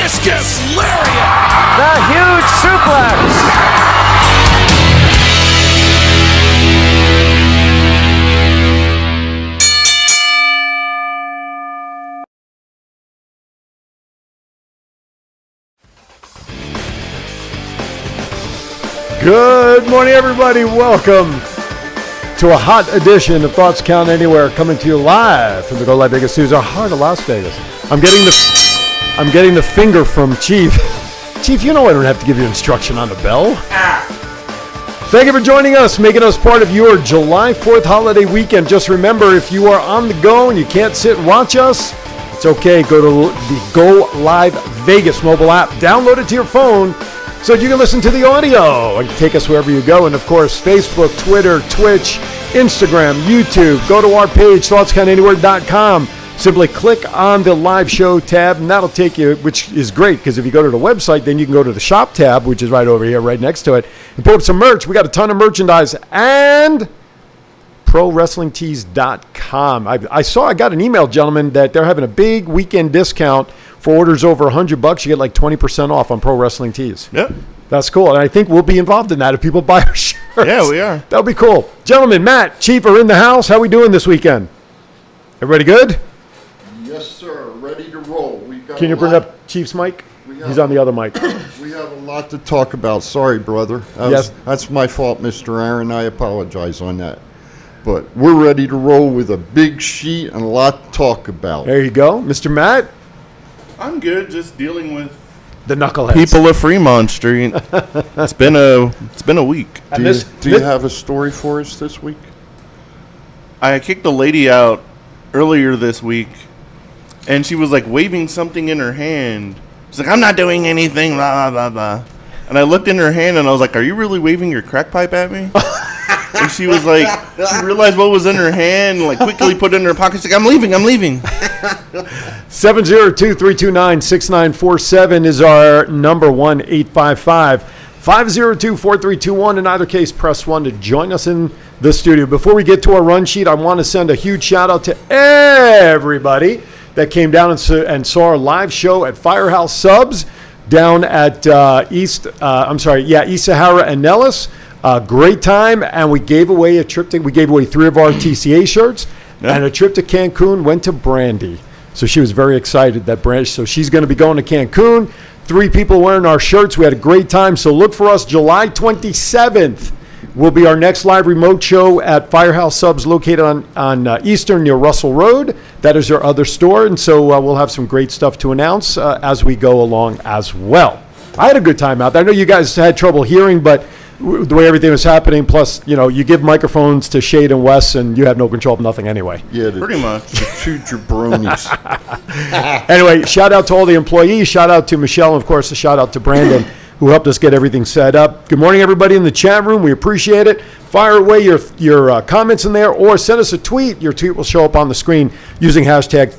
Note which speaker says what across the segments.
Speaker 1: discus lariat.
Speaker 2: The huge suplex.
Speaker 3: Good morning, everybody. Welcome to a hot edition of Thoughts Count Anywhere, coming to you live from the Go Live Vegas Studios, heart of Las Vegas. I'm getting the finger from Chief. Chief, you know I don't have to give you instruction on the bell. Thank you for joining us, making us part of your July 4th holiday weekend. Just remember, if you are on the go and you can't sit and watch us, it's okay. Go to the Go Live Vegas mobile app. Download it to your phone so you can listen to the audio and take us wherever you go. And, of course, Facebook, Twitter, Twitch, Instagram, YouTube. Go to our page, thoughtscountanywhere.com. Simply click on the live show tab, and that'll take you, which is great, because if you go to the website, then you can go to the shop tab, which is right over here, right next to it, and pull up some merch. We got a ton of merchandise. And ProWrestlingTees.com. I got an email, gentlemen, that they're having a big weekend discount for orders over $100. You get like 20% off on Pro Wrestling Tees.
Speaker 4: Yep.
Speaker 3: That's cool. And I think we'll be involved in that if people buy our shirts.
Speaker 4: Yeah, we are.
Speaker 3: That'll be cool. Gentlemen, Matt, Chief are in the house. How we doing this weekend? Everybody good?
Speaker 5: Yes, sir. Ready to roll.
Speaker 3: Can you bring up Chief's mic? He's on the other mic.
Speaker 5: We have a lot to talk about. Sorry, brother.
Speaker 3: Yes.
Speaker 5: That's my fault, Mr. Aaron. I apologize on that. But we're ready to roll with a big sheet and a lot to talk about.
Speaker 3: There you go. Mr. Matt?
Speaker 4: I'm good, just dealing with
Speaker 3: the knuckleheads.
Speaker 4: people of Fremont Street. It's been a week.
Speaker 5: Do you have a story for us this week?
Speaker 4: I kicked a lady out earlier this week, and she was like waving something in her hand. She's like, "I'm not doing anything, blah, blah, blah, blah." And I looked in her hand, and I was like, "Are you really waving your crack pipe at me?" And she was like, she realized what was in her hand, and like quickly put it in her pocket. She's like, I'm leaving.
Speaker 3: 702-329-6947 is our number, 1-855-502-4321. In either case, press 1 to join us in the studio. Before we get to our run sheet, I want to send a huge shout out to everybody that came down and saw our live show at Firehouse Subs down at East Sahara and Nellis. Great time, and we gave away we gave away 3 of our TCA shirts, and a trip to Cancun went to Brandy. So she was very excited so she's going to be going to Cancun. 3 people wearing our shirts. We had a great time. So look for us July 27th. Will be our next live remote show at Firehouse Subs, located on Eastern near Russell Road. That is our other store, and so we'll have some great stuff to announce as we go along as well. I had a good time out there. I know you guys had trouble hearing, but the way everything was happening, plus, you give microphones to Shade and Wes, and you have no control of nothing anyway.
Speaker 5: Yeah,
Speaker 4: Pretty much.
Speaker 5: The 2 jabronis.
Speaker 3: Anyway, shout out to all the employees. Shout out to Michelle, and of course, a shout out to Brandon, who helped us get everything set up. Good morning, everybody in the chat room. We appreciate it. Fire away your comments in there, or send us a tweet. Your tweet will show up on the screen using hashtag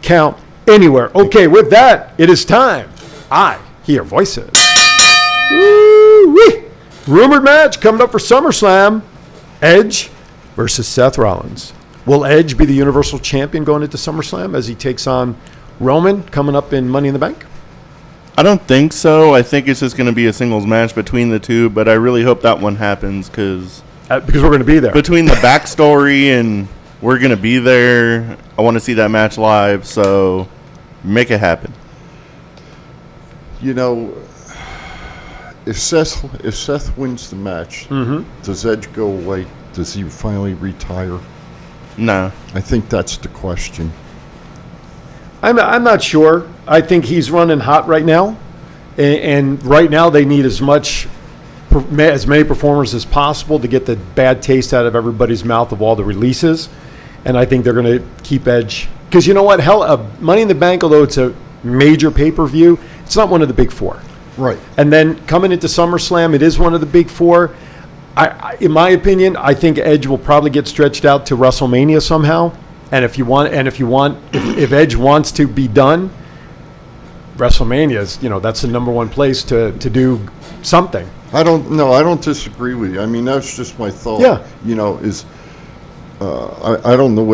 Speaker 3: ThoughtsCountAnywhere. Okay, with that, it is time. I hear voices. Woo-wee. Rumored match coming up for SummerSlam. Edge versus Seth Rollins. Will Edge be the Universal Champion going into SummerSlam as he takes on Roman coming up in Money in the Bank?
Speaker 4: I don't think so. I think it's just going to be a singles match between the two, but I really hope that one happens because
Speaker 3: we're going to be there.
Speaker 4: Between the backstory and we're going to be there, I want to see that match live, so make it happen.
Speaker 5: If Seth wins the match, does Edge go away? Does he finally retire?
Speaker 4: No.
Speaker 5: I think that's the question.
Speaker 3: I'm not sure. I think he's running hot right now, and right now they need as many performers as possible to get the bad taste out of everybody's mouth of all the releases, and I think they're going to keep Edge. Because you know what? Money in the Bank, although it's a major pay-per-view, it's not one of the big 4.
Speaker 5: Right.
Speaker 3: And then coming into SummerSlam, it is one of the big 4. In my opinion, I think Edge will probably get stretched out to WrestleMania somehow. And if Edge wants to be done, WrestleMania is, that's the number one place to do something.
Speaker 5: I don't disagree with you. I mean, that's just my thought.
Speaker 3: Yeah.
Speaker 5: I don't know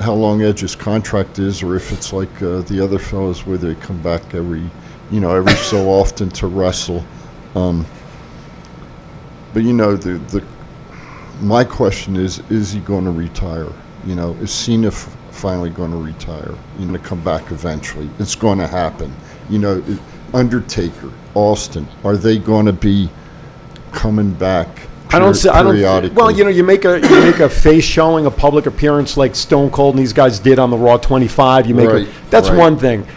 Speaker 5: how long Edge's contract is, or if it's like the other fellas where they come back every every so often to wrestle. But my question is he going to retire? Is Cena finally going to retire? To come back eventually? It's going to happen. Undertaker, Austin, are they going to be coming back? Periodically?
Speaker 3: Well, you make a face showing, a public appearance like Stone Cold and these guys did on the Raw 25. That's one thing.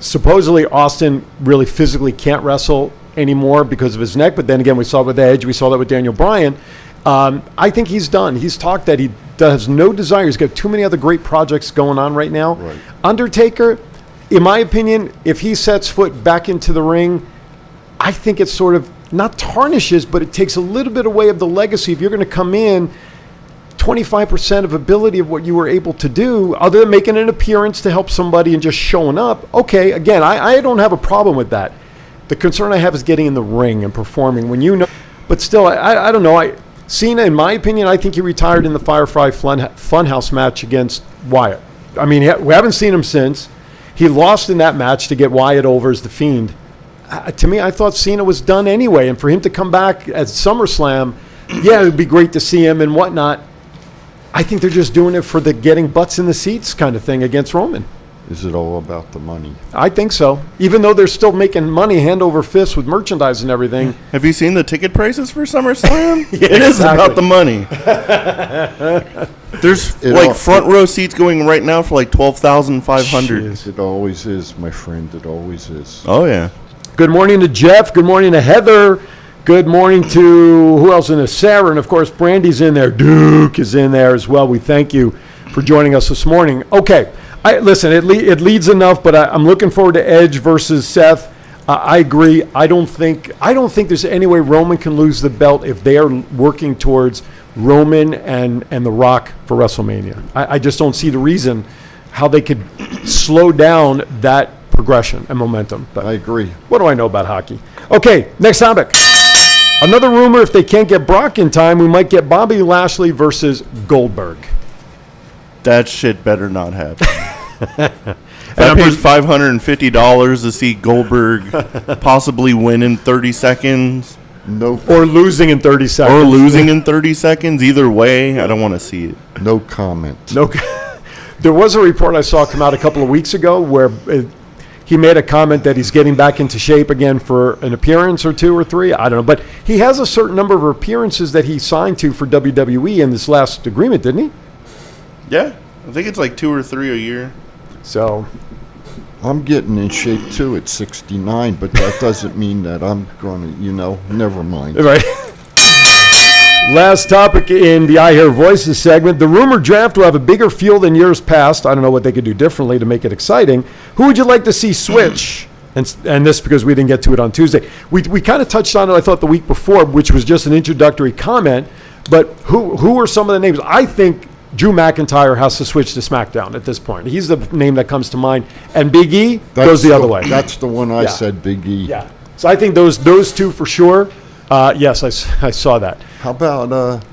Speaker 3: Supposedly Austin really physically can't wrestle anymore because of his neck, but then again, we saw it with Edge, we saw that with Daniel Bryan. I think he's done. He's talked that he has no desire. He's got too many other great projects going on right now.
Speaker 5: Right.
Speaker 3: Undertaker, in my opinion, if he sets foot back into the ring, I think it sort of not tarnishes, but it takes a little bit away of the legacy. If you're going to come in 25% of ability of what you were able to do, other than making an appearance to help somebody and just showing up, okay, again, I don't have a problem with that. The concern I have is getting in the ring and performing but still, I don't know. Cena, in my opinion, I think he retired in the Firefly Funhouse match against Wyatt. I mean, we haven't seen him since. He lost in that match to get Wyatt over as The Fiend. To me, I thought Cena was done anyway, and for him to come back at SummerSlam, yeah, it would be great to see him and whatnot. I think they're just doing it for the getting butts in the seats kind of thing against Roman.
Speaker 5: Is it all about the money?
Speaker 3: I think so. Even though they're still making money hand over fist with merchandise and everything.
Speaker 4: Have you seen the ticket prices for SummerSlam?
Speaker 3: Yeah,
Speaker 4: it is
Speaker 3: exactly.
Speaker 4: about the money. There's front row seats going right now for like $12,500.
Speaker 5: It always is, my friend. It always is.
Speaker 4: Oh yeah.
Speaker 3: Good morning to Jeff. Good morning to Heather. Good morning to who else in there? Sarah, and of course Brandy's in there. Duke is in there as well. We thank you for joining us this morning. Okay. Listen, it leads enough, but I'm looking forward to Edge versus Seth. I agree. I don't think there's any way Roman can lose the belt if they are working towards Roman and The Rock for WrestleMania. I just don't see the reason how they could slow down that progression and momentum. But
Speaker 5: I agree.
Speaker 3: what do I know about hockey? Okay, next topic. Another rumor, if they can't get Brock in time, we might get Bobby Lashley versus Goldberg.
Speaker 4: That shit better not happen. I paid $550 to see Goldberg possibly win in 30 seconds.
Speaker 5: No.
Speaker 3: Or losing in 30 seconds.
Speaker 4: Or losing in 30 seconds. Either way, I don't want to see it.
Speaker 5: No comment.
Speaker 3: No. There was a report I saw come out a couple of weeks ago where he made a comment that he's getting back into shape again for an appearance or two or three. I don't know. But he has a certain number of appearances that he signed to for WWE in this last agreement, didn't he?
Speaker 4: Yeah. I think it's like 2 or 3 a year.
Speaker 3: So
Speaker 5: I'm getting in shape too at 69, but that doesn't mean that I'm going to, never mind.
Speaker 3: Right. Last topic in the I Hear Voices segment. The rumored draft will have a bigger field than years past. I don't know what they could do differently to make it exciting. Who would you like to see switch? And this because we didn't get to it on Tuesday. We kind of touched on it, I thought, the week before, which was just an introductory comment. But who are some of the names? I think Drew McIntyre has to switch to SmackDown at this point. He's the name that comes to mind. And Big E goes the other way.
Speaker 5: That's the one I said, Big E.
Speaker 3: Yeah. So I think those two for sure. Yes, I saw that.
Speaker 5: How about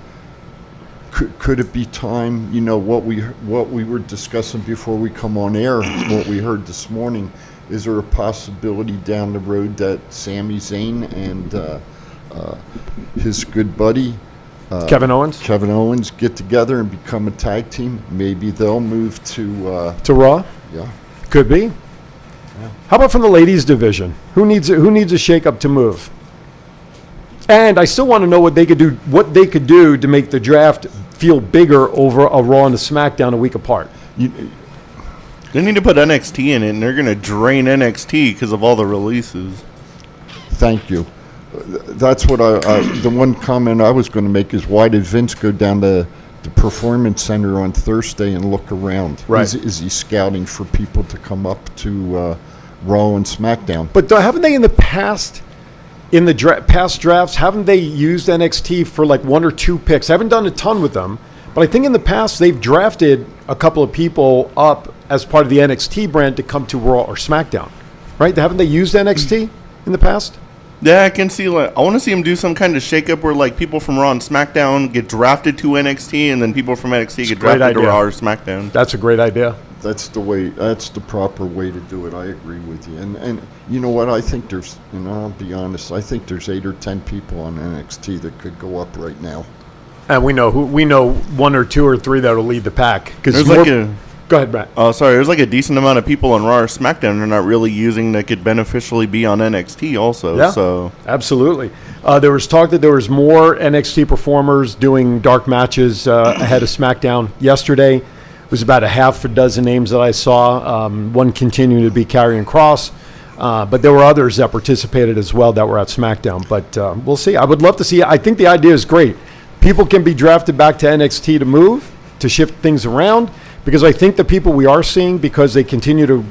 Speaker 5: could it be time? What we were discussing before we come on air. What we heard this morning. Is there a possibility down the road that Sami Zayn and his good buddy
Speaker 3: Kevin Owens
Speaker 5: get together and become a tag team? Maybe they'll move to
Speaker 3: Raw?
Speaker 5: Yeah.
Speaker 3: Could be. Yeah. How about from the ladies division? Who needs a shakeup to move? And I still want to know what they could do to make the draft feel bigger over a Raw and a SmackDown a week apart.
Speaker 4: They need to put NXT in it, and they're going to drain NXT because of all the releases.
Speaker 5: Thank you. That's what the one comment I was going to make is, why did Vince go down to the Performance Center on Thursday and look around?
Speaker 3: Right.
Speaker 5: Is he scouting for people to come up to Raw and SmackDown?
Speaker 3: But haven't they in the past, in the past drafts, haven't they used NXT for like 1 or 2 picks? I haven't done a ton with them, but I think in the past they've drafted a couple of people up as part of the NXT brand to come to Raw or SmackDown, right? Haven't they used NXT in the past?
Speaker 4: Yeah, I can see. I want to see him do some kind of shakeup where like people from Raw and SmackDown get drafted to NXT, and then people from NXT get drafted to Raw or SmackDown.
Speaker 3: That's a great idea.
Speaker 5: That's the proper way to do it. I agree with you. And you know what? I think there's, I'll be honest, I think there's 8 or 10 people on NXT that could go up right now.
Speaker 3: And we know 1 or 2 or 3 that'll lead the pack.
Speaker 4: There's
Speaker 3: Go ahead, Brett.
Speaker 4: Oh, sorry. There's like a decent amount of people on Raw or SmackDown they're not really using that could beneficially be on NXT also.
Speaker 3: Yeah,
Speaker 4: so
Speaker 3: absolutely. There was talk that there was more NXT performers doing dark matches ahead of SmackDown yesterday. It was about a half a dozen names that I saw. One continuing to be Karrion Kross. But there were others that participated as well that were at SmackDown. But we'll see. I would love to see. I think the idea is great. People can be drafted back to NXT to move, to shift things around. Because I think the people we are seeing, because they continue to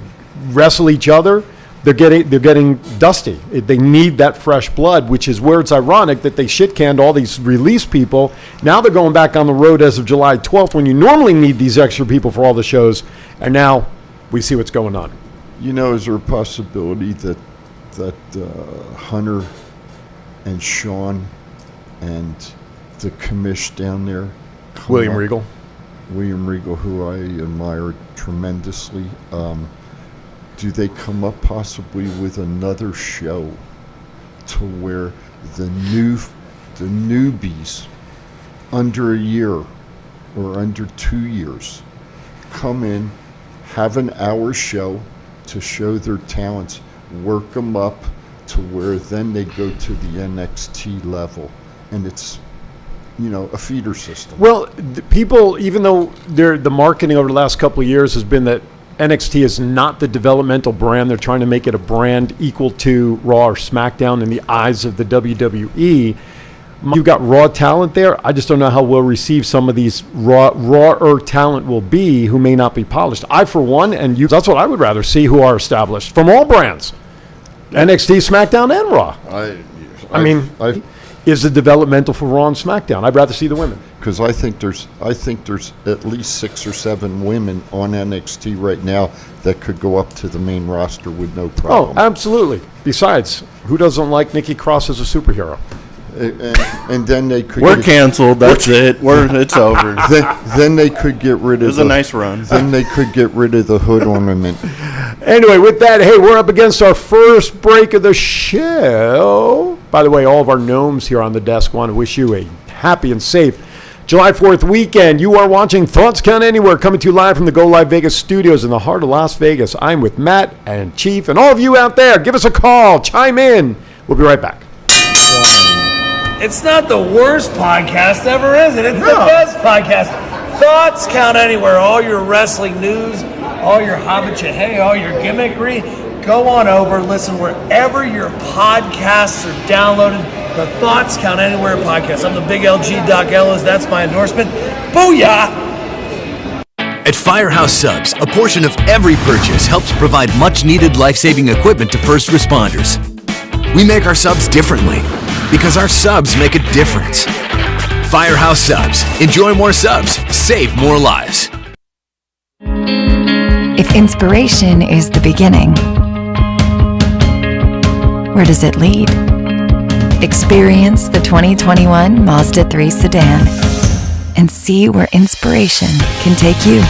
Speaker 3: wrestle each other, they're getting dusty. They need that fresh blood, which is where it's ironic that they shit-canned all these release people. Now they're going back on the road as of July 12th when you normally need these extra people for all the shows. And now we see what's going on.
Speaker 5: Is there a possibility that Hunter and Sean and the commish down there,
Speaker 3: William Regal,
Speaker 5: who I admire tremendously, do they come up possibly with another show to where the newbies under a year or under 2 years come in, have an hour show to show their talents, work them up to where then they go to the NXT level, and it's a feeder system.
Speaker 3: Well, people, even though the marketing over the last couple of years has been that NXT is not the developmental brand, they're trying to make it a brand equal to Raw or SmackDown in the eyes of the WWE. You've got raw talent there. I just don't know how well received some of these rawer talent will be who may not be polished. I, for one, and you, that's what I would rather see, who are established from all brands. NXT, SmackDown, and Raw. I mean, is the developmental for Raw and SmackDown. I'd rather see the women.
Speaker 5: Because I think there's at least 6 or 7 women on NXT right now that could go up to the main roster with no problem.
Speaker 3: Oh, absolutely. Besides, who doesn't like Nikki Cross as a superhero?
Speaker 5: And then they could.
Speaker 4: We're canceled. That's it. It's over.
Speaker 5: Then they could get rid of.
Speaker 4: It was a nice run.
Speaker 5: Then they could get rid of the hood ornament.
Speaker 3: Anyway, with that, hey, we're up against our first break of the show. By the way, all of our gnomes here on the desk want to wish you a happy and safe July 4th weekend. You are watching Thoughts Count Anywhere, coming to you live from the Go Live Vegas studios in the heart of Las Vegas. I'm with Matt and Chief, and all of you out there, give us a call, chime in. We'll be right back.
Speaker 1: It's not the worst podcast ever, is it? It's the best podcast. Thoughts Count Anywhere. All your wrestling news, all your hobbit-ya-hey, all your gimmickry. Go on over, listen wherever your podcasts are downloaded. The Thoughts Count Anywhere podcast. I'm the big LG Doc Ellis. That's my endorsement. Booyah!
Speaker 2: At Firehouse Subs, a portion of every purchase helps provide much-needed life-saving equipment to first responders. We make our subs differently because our subs make a difference. Firehouse Subs. Enjoy more subs. Save more lives.
Speaker 6: If inspiration is the beginning, where does it lead? Experience the 2021 Mazda 3 sedan and see where inspiration can take you.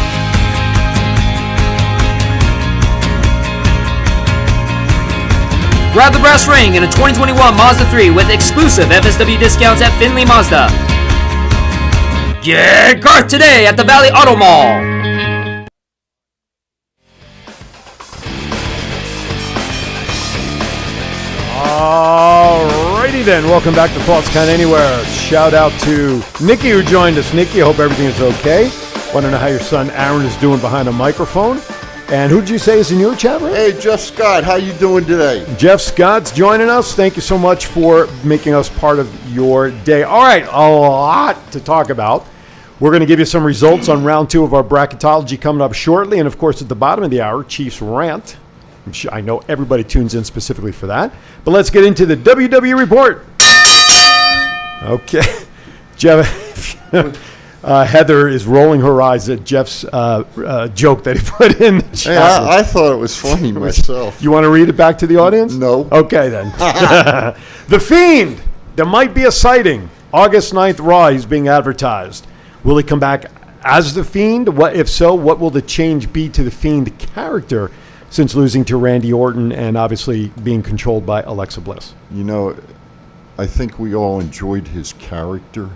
Speaker 7: Grab the brass ring in a 2021 Mazda 3 with exclusive FSW discounts at Findlay Mazda. Get Garth today at the Valley Auto Mall.
Speaker 3: Alrighty then, welcome back to Thoughts Count Anywhere. Shout out to Nikki who joined us. Nikki, I hope everything is okay. Want to know how your son Aaron is doing behind a microphone. And who'd you say is in your chat room?
Speaker 5: Hey, Jeff Scott, how you doing today?
Speaker 3: Jeff Scott's joining us. Thank you so much for making us part of your day. All right, a lot to talk about. We're going to give you some results on round 2 of our bracketology coming up shortly. And, of course, at the bottom of the hour, Chiefs Rant. I know everybody tunes in specifically for that. But let's get into the WWE report. Okay. Jeff, Heather is rolling her eyes at Jeff's joke that he put in the chat.
Speaker 5: Hey, I thought it was funny myself.
Speaker 3: You want to read it back to the audience?
Speaker 5: No.
Speaker 3: Okay, then. The Fiend. There might be a sighting. August 9th Raw. He's being advertised. Will he come back as the Fiend? What if so? What will the change be to the Fiend character since losing to Randy Orton and obviously being controlled by Alexa Bliss?
Speaker 5: You know, I think we all enjoyed his character.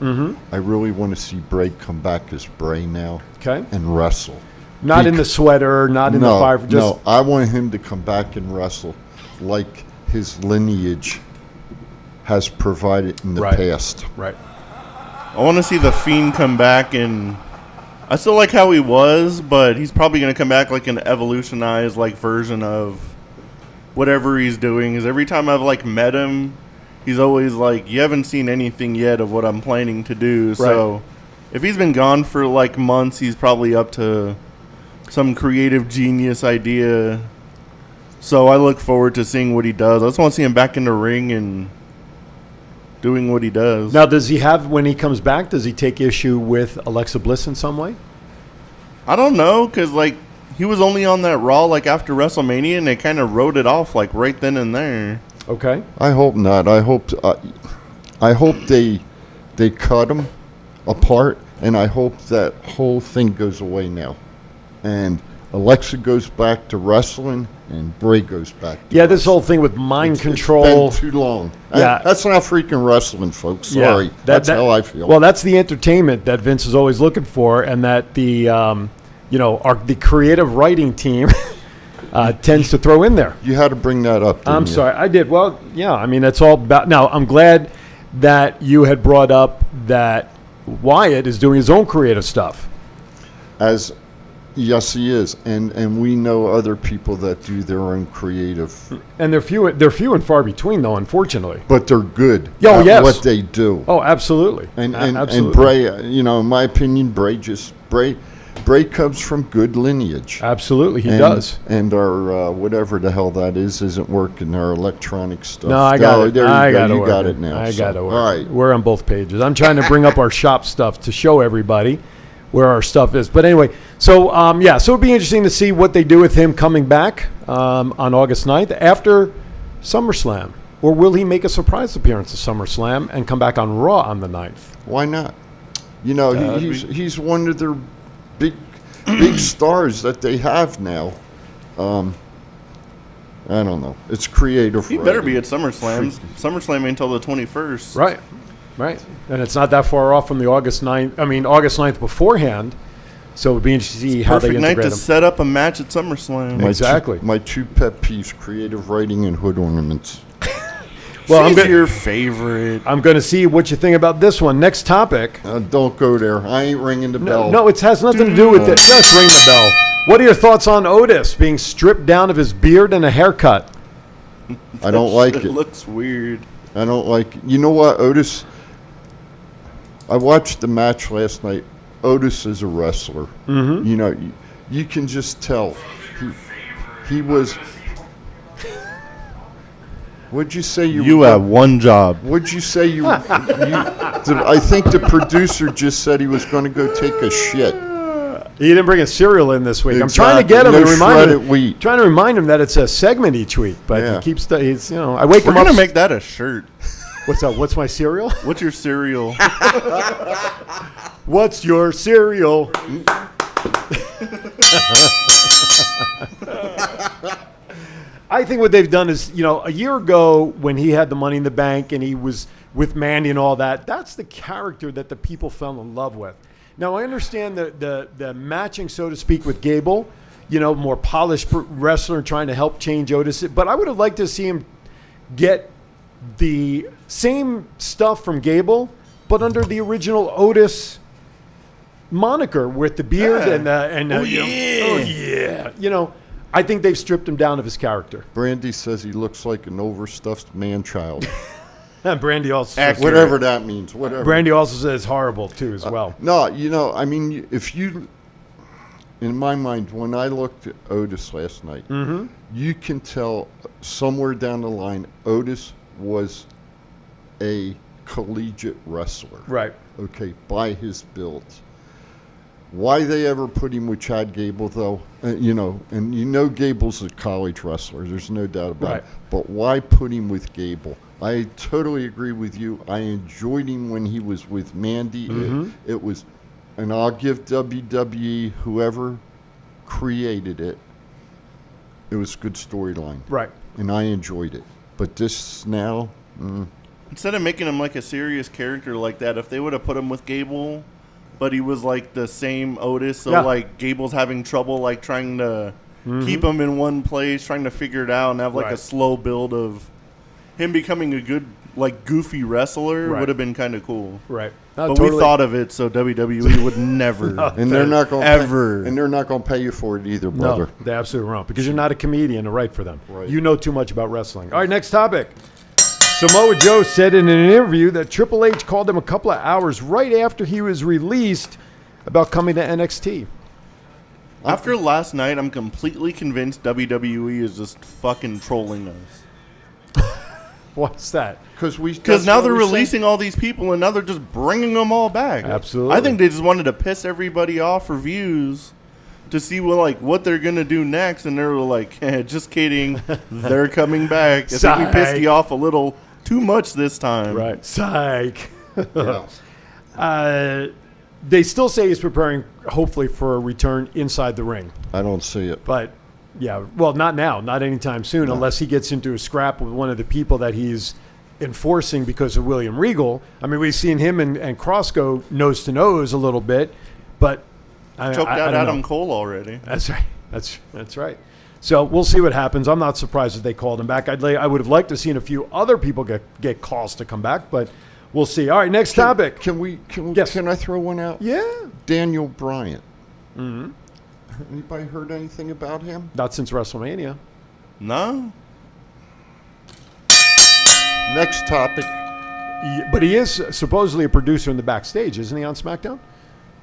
Speaker 5: I really want to see Bray come back as Bray now
Speaker 3: Okay,
Speaker 5: and wrestle.
Speaker 3: not in the sweater, not in the fire. Just
Speaker 5: No, I want him to come back and wrestle like his lineage has provided in the
Speaker 3: Right.
Speaker 5: past.
Speaker 3: right.
Speaker 4: I want to see the Fiend come back, and I still like how he was, but he's probably going to come back like an evolutionized like version of whatever he's doing. Because every time I've like met him, he's always like, "You haven't seen anything yet of what I'm planning to do." So if he's been gone for like months, he's probably up to some creative genius idea. So I look forward to seeing what he does. I just want to see him back in the ring and doing what he does.
Speaker 3: Now, does he have, when he comes back, does he take issue with Alexa Bliss in some way?
Speaker 4: I don't know, because like he was only on that Raw like after WrestleMania, and they kind of wrote it off like right then and there.
Speaker 3: Okay.
Speaker 5: I hope not. I hope they cut him apart, and I hope that whole thing goes away now, and Alexa goes back to wrestling, and Bray goes back. To
Speaker 3: Yeah, this whole thing with mind control.
Speaker 5: It's been too long.
Speaker 3: Yeah.
Speaker 5: That's not freaking wrestling, folks.
Speaker 3: Yeah,
Speaker 5: Sorry, that's how I feel.
Speaker 3: Well, that's the entertainment that Vince is always looking for, and that the the creative writing team tends to throw in there.
Speaker 5: You had to bring that up. Didn't
Speaker 3: I'm
Speaker 5: you?
Speaker 3: sorry, I did. Well, yeah, I mean that's all about. Now, I'm glad that you had brought up that Wyatt is doing his own creative stuff.
Speaker 5: Yes, he is, and we know other people that do their own creative,
Speaker 3: And they're few and far between, though, unfortunately.
Speaker 5: but they're good
Speaker 3: Oh,
Speaker 5: at
Speaker 3: yes.
Speaker 5: what they do.
Speaker 3: Oh, absolutely.
Speaker 5: And
Speaker 3: absolutely.
Speaker 5: Bray, in my opinion, Bray comes from good lineage.
Speaker 3: Absolutely, he
Speaker 5: And-
Speaker 3: does.
Speaker 5: And our whatever the hell that isn't working. Our electronic stuff.
Speaker 3: No, I got it.
Speaker 5: There you
Speaker 3: I
Speaker 5: go.
Speaker 3: got
Speaker 5: You got it now.
Speaker 3: I
Speaker 5: so,
Speaker 3: got it.
Speaker 5: All right.
Speaker 3: We're on both pages. I'm trying to bring up our shop stuff to show everybody where our stuff is. But anyway, so so it'd be interesting to see what they do with him coming back on August 9th after SummerSlam. Or will he make a surprise appearance at SummerSlam and come back on Raw on the 9th?
Speaker 5: Why not? He's one of their big stars that they have now. I don't know. It's creative.
Speaker 4: He better be at SummerSlam. SummerSlam ain't until the 21st.
Speaker 3: Right. Right. And it's not that far off from the August 9th beforehand. So it would be interesting to see how they
Speaker 4: Perfect night
Speaker 3: integrate
Speaker 4: to
Speaker 3: him.
Speaker 4: set up a match at SummerSlam.
Speaker 3: Exactly.
Speaker 5: My two pet peeves: creative writing and hood ornaments.
Speaker 3: Well,
Speaker 4: She's your favorite.
Speaker 3: I'm going to see what you think about this one. Next topic.
Speaker 5: Don't go there. I ain't ringing the bell.
Speaker 3: No, it has nothing to do with it. Just ring the bell. What are your thoughts on Otis being stripped down of his beard and a haircut?
Speaker 5: I don't like it.
Speaker 4: It looks weird.
Speaker 5: I don't like it. You know what, Otis? I watched the match last night. Otis is a wrestler. Mm-hmm. You can just tell. He was. What'd you say
Speaker 4: You have one job.
Speaker 5: What'd you say I think the producer just said he was going to go take a shit.
Speaker 3: He didn't bring a cereal in this week.
Speaker 5: Exactly.
Speaker 3: I'm trying to get him
Speaker 5: No
Speaker 3: and remind
Speaker 5: shredded
Speaker 3: him.
Speaker 5: wheat.
Speaker 3: Trying to remind him that it's a segment each week, but
Speaker 5: Yeah.
Speaker 3: he keeps he's I wake
Speaker 4: We're
Speaker 3: him up.
Speaker 4: gonna make that a shirt.
Speaker 3: What's up? What's my cereal?
Speaker 4: What's your cereal?
Speaker 3: What's your cereal? I think what they've done is, a year ago when he had the Money in the Bank and he was with Mandy and all that, that's the character that the people fell in love with. Now, I understand the matching, so to speak, with Gable, more polished wrestler trying to help change Otis. But I would have liked to see him get the same stuff from Gable, but under the original Otis moniker with the beard I think they've stripped him down of his character.
Speaker 5: Brandy says he looks like an overstuffed man-child.
Speaker 3: And Brandy also says,
Speaker 5: Whatever that means. Whatever.
Speaker 3: Brandy also says horrible too as well.
Speaker 5: No, if you, in my mind, when I looked at Otis last night, you can tell somewhere down the line, Otis was a collegiate wrestler.
Speaker 3: Right.
Speaker 5: Okay, by his builds. Why they ever put him with Chad Gable, though, and Gable's a college wrestler. There's no doubt about it. But why put him with Gable? I totally agree with you. I enjoyed him when he was with Mandy. It was and I'll give WWE, whoever created it, it was a good storyline.
Speaker 3: Right.
Speaker 5: And I enjoyed it. But this now,
Speaker 4: Instead of making him like a serious character like that, if they would have put him with Gable, but he was like the same Otis, so
Speaker 3: Yeah.
Speaker 4: like Gable's having trouble like trying to keep him in one place, trying to figure it out, and have like
Speaker 3: Right.
Speaker 4: a slow build of him becoming a good like goofy wrestler
Speaker 3: Right.
Speaker 4: would have been kind of cool.
Speaker 3: Right.
Speaker 4: But we thought of it, so WWE would never.
Speaker 5: and they're not going
Speaker 4: Ever.
Speaker 5: and they're not going to pay you for it either,
Speaker 3: No,
Speaker 5: brother.
Speaker 3: they're absolutely wrong because you're not a comedian to write for them.
Speaker 5: Right.
Speaker 3: You know too much about wrestling. All right, next topic. Samoa Joe said in an interview that Triple H called him a couple of hours right after he was released about coming to NXT.
Speaker 4: After last night, I'm completely convinced WWE is just fucking trolling us.
Speaker 3: What's that?
Speaker 4: Because now they're releasing all these people, and now they're just bringing them all back.
Speaker 3: Absolutely.
Speaker 4: I think they just wanted to piss everybody off for views to see what they're gonna do next, and they're like, just kidding, they're coming back. I think we pissed
Speaker 3: Psych.
Speaker 4: you off a little too much this time.
Speaker 3: Right. Psych.
Speaker 5: Yeah.
Speaker 3: They still say he's preparing, hopefully, for a return inside the ring.
Speaker 5: I don't see it.
Speaker 3: But, yeah, well, not now, not anytime soon, unless he gets into a scrap with one of the people that he's enforcing because of William Regal. I mean, we've seen him and Cross go nose to nose a little bit, but I
Speaker 4: Choked out
Speaker 3: don't
Speaker 4: Adam
Speaker 3: know.
Speaker 4: Cole already.
Speaker 3: That's right. That's right. So we'll see what happens. I'm not surprised that they called him back. I would have liked to seen a few other people get calls to come back, but we'll see. All right, next topic.
Speaker 5: Yes. Can I throw one out?
Speaker 3: Yeah.
Speaker 5: Daniel Bryan. Mm-hmm. Anybody heard anything about him?
Speaker 3: Not since WrestleMania.
Speaker 4: No.
Speaker 5: Next topic.
Speaker 3: But he is supposedly a producer in the backstage, isn't he, on SmackDown?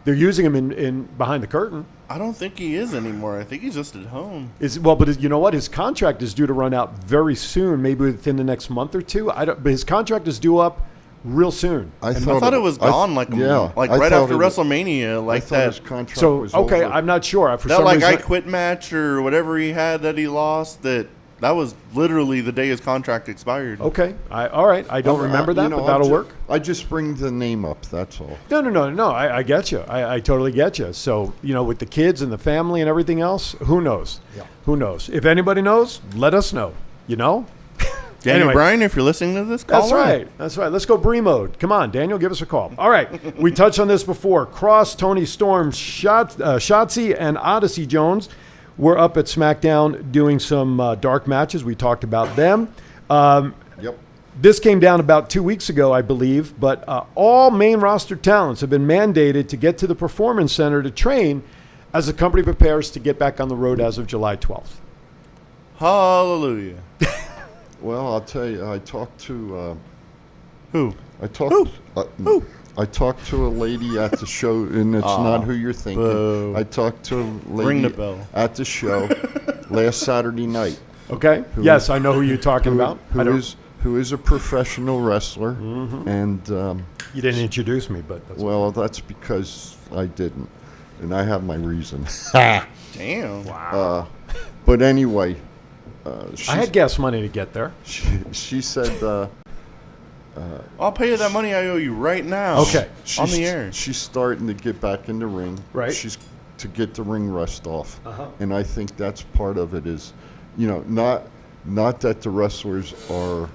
Speaker 3: They're using him in behind the curtain.
Speaker 4: I don't think he is anymore. I think he's just at home.
Speaker 3: But you know what? His contract is due to run out very soon, maybe within the next month or two. But his contract is due up real soon.
Speaker 4: I thought it was gone right after WrestleMania, like that.
Speaker 5: His contract
Speaker 3: So
Speaker 5: was
Speaker 3: okay,
Speaker 5: over.
Speaker 3: I'm not sure. For
Speaker 4: That
Speaker 3: some
Speaker 4: like
Speaker 3: reason,
Speaker 4: I quit match or whatever he had that he lost. That was literally the day his contract expired.
Speaker 3: Okay, all right. I don't remember that, but that'll work.
Speaker 5: I just bring the name up. That's all.
Speaker 3: No. I get you. I totally get you. So, with the kids and the family and everything else, who knows?
Speaker 5: Yeah.
Speaker 3: Who knows? If anybody knows, let us know.
Speaker 4: Daniel
Speaker 3: Anyway.
Speaker 4: Bryan, if you're listening to this, call
Speaker 3: That's
Speaker 4: in.
Speaker 3: right. That's right. Let's go Bree mode. Come on, Daniel, give us a call. All right. We touched on this before. Cross, Tony Storm, Shotzi, and Odyssey Jones were up at SmackDown doing some dark matches. We talked about them.
Speaker 5: Yep.
Speaker 3: This came down about 2 weeks ago, I believe, but all main roster talents have been mandated to get to the Performance Center to train as the company prepares to get back on the road as of July 12th.
Speaker 4: Hallelujah.
Speaker 5: Well, I'll tell you. I talked to
Speaker 4: Who?
Speaker 5: I talked to a lady at the show, and it's not who you're thinking.
Speaker 4: Boo.
Speaker 5: I talked to a lady
Speaker 4: Ring the bell.
Speaker 5: at the show last Saturday night.
Speaker 3: Okay? Yes, I know who you're talking about. I don't-
Speaker 5: Who is a professional wrestler, and
Speaker 3: You didn't introduce me, but that's
Speaker 5: well, that's because I didn't, and I have my reasons.
Speaker 4: Damn.
Speaker 3: Wow.
Speaker 5: But anyway,
Speaker 3: I had gas money to get there.
Speaker 5: she said.
Speaker 4: I'll pay you that money I owe you right now.
Speaker 3: Okay.
Speaker 4: On the air.
Speaker 5: She's starting to get back in the ring.
Speaker 3: Right.
Speaker 5: She's to get the ring rust off.
Speaker 3: Uh-huh.
Speaker 5: And I think that's part of it is, not that the wrestlers are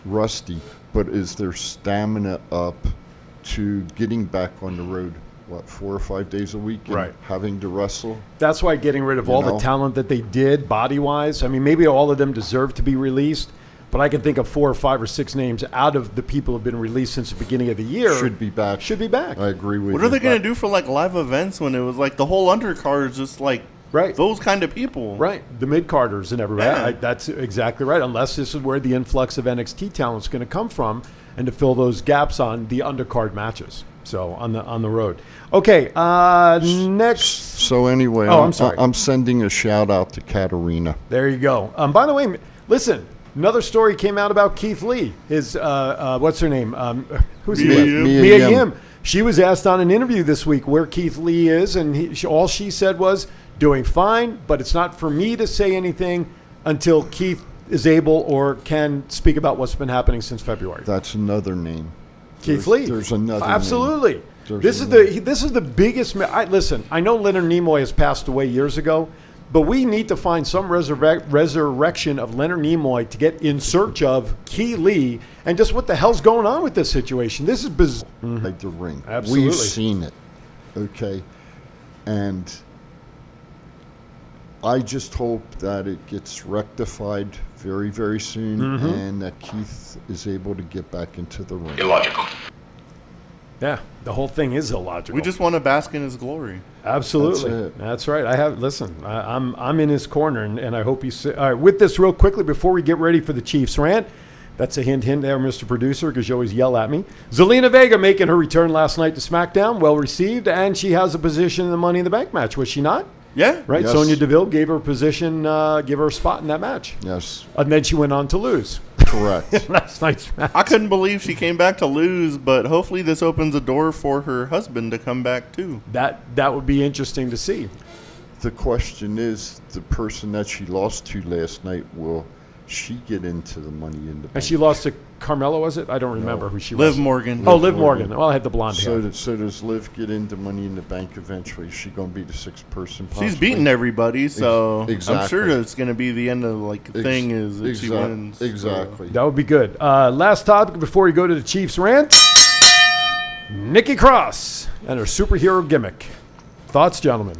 Speaker 5: rusty, but is their stamina up to getting back on the road, 4 or 5 days a week and
Speaker 3: Right.
Speaker 5: having to wrestle?
Speaker 3: That's why getting rid of all the
Speaker 5: know?
Speaker 3: talent that they did body-wise, I mean, maybe all of them deserve to be released, but I can think of 4 or 5 or 6 names out of the people who have been released since the beginning of the year.
Speaker 5: Should be back.
Speaker 3: Should be back.
Speaker 5: I agree with you.
Speaker 4: What are they going to do for like live events when it was like the whole undercard is just like
Speaker 3: Right.
Speaker 4: those kind of people?
Speaker 3: Right, the mid-carders and everybody.
Speaker 4: Yeah.
Speaker 3: That's exactly right, unless this is where the influx of NXT talent is going to come from and to fill those gaps on the undercard matches. So on the road. Okay, next.
Speaker 5: So anyway,
Speaker 3: Oh, I'm sorry.
Speaker 5: I'm sending a shout out to Katarina.
Speaker 3: There you go. By the way, listen, another story came out about Keith Lee. His, what's her name? Who's he with?
Speaker 5: Mia Yim.
Speaker 3: She was asked on an interview this week where Keith Lee is, and all she said was, doing fine, but it's not for me to say anything until Keith is able or can speak about what's been happening since February.
Speaker 5: That's another name.
Speaker 3: Keith Lee.
Speaker 5: There's another
Speaker 3: Absolutely.
Speaker 5: There's
Speaker 3: This is the biggest. Listen, I know Leonard Nimoy has passed away years ago, but we need to find some resurrection of Leonard Nimoy to get in search of Keith Lee and just what the hell's going on with this situation. This is bizarre.
Speaker 5: like the ring.
Speaker 3: Absolutely.
Speaker 5: We've seen it. Okay. And I just hope that it gets rectified very, very soon and that Keith is able to get back into the ring.
Speaker 8: Illogical.
Speaker 3: Yeah, the whole thing is illogical.
Speaker 4: We just want to bask in his glory.
Speaker 3: Absolutely.
Speaker 5: That's it.
Speaker 3: That's right. I'm in his corner, and I hope he's... All right, with this real quickly, before we get ready for the Chiefs rant, that's a hint there, Mr. Producer, because you always yell at me. Zelina Vega making her return last night to SmackDown, well received, and she has a position in the Money in the Bank match, was she not?
Speaker 4: Yeah.
Speaker 3: Right?
Speaker 5: Yes.
Speaker 3: Sonya Deville gave her a position, give her a spot in that match.
Speaker 5: Yes,
Speaker 3: And then she went on to lose
Speaker 5: correct.
Speaker 3: last night's match.
Speaker 4: I couldn't believe she came back to lose, but hopefully this opens a door for her husband to come back too.
Speaker 3: That would be interesting to see.
Speaker 5: The question is, the person that she lost to last night, will she get into the Money in the Bank?
Speaker 3: And she lost to Carmella, was it? I don't remember who she was.
Speaker 4: Liv Morgan.
Speaker 3: Oh, Liv Morgan. Well, I had the blonde hair.
Speaker 5: So does Liv get into Money in the Bank eventually? Is she going to be the sixth person?
Speaker 4: She's
Speaker 5: possibly?
Speaker 4: beaten everybody, so I'm
Speaker 5: Exactly.
Speaker 4: sure it's going to be the end of the thing is if she wins. so.
Speaker 5: Exactly.
Speaker 3: That would be good. Last topic before we go to the Chiefs rant. Nikki Cross and her superhero gimmick. Thoughts, gentlemen?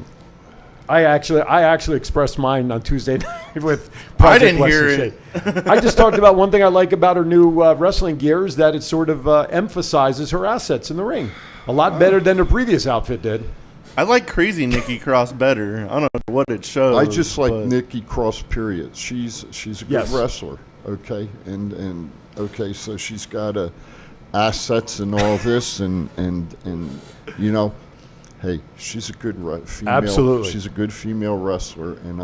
Speaker 3: I actually expressed mine on Tuesday night with Project
Speaker 4: I didn't
Speaker 3: Western
Speaker 4: hear it.
Speaker 3: State. I just talked about one thing I like about her new wrestling gear is that it sort of emphasizes her assets in the ring. A lot better than her previous outfit did.
Speaker 4: I like Crazy Nikki Cross better. I don't know what it shows.
Speaker 5: I just like
Speaker 4: but
Speaker 5: Nikki Cross. Period. She's a good
Speaker 3: Yes.
Speaker 5: wrestler. Okay, and okay, so she's got assets and all this, and you know, hey, she's a good female.
Speaker 3: Absolutely.
Speaker 5: She's a good female wrestler, and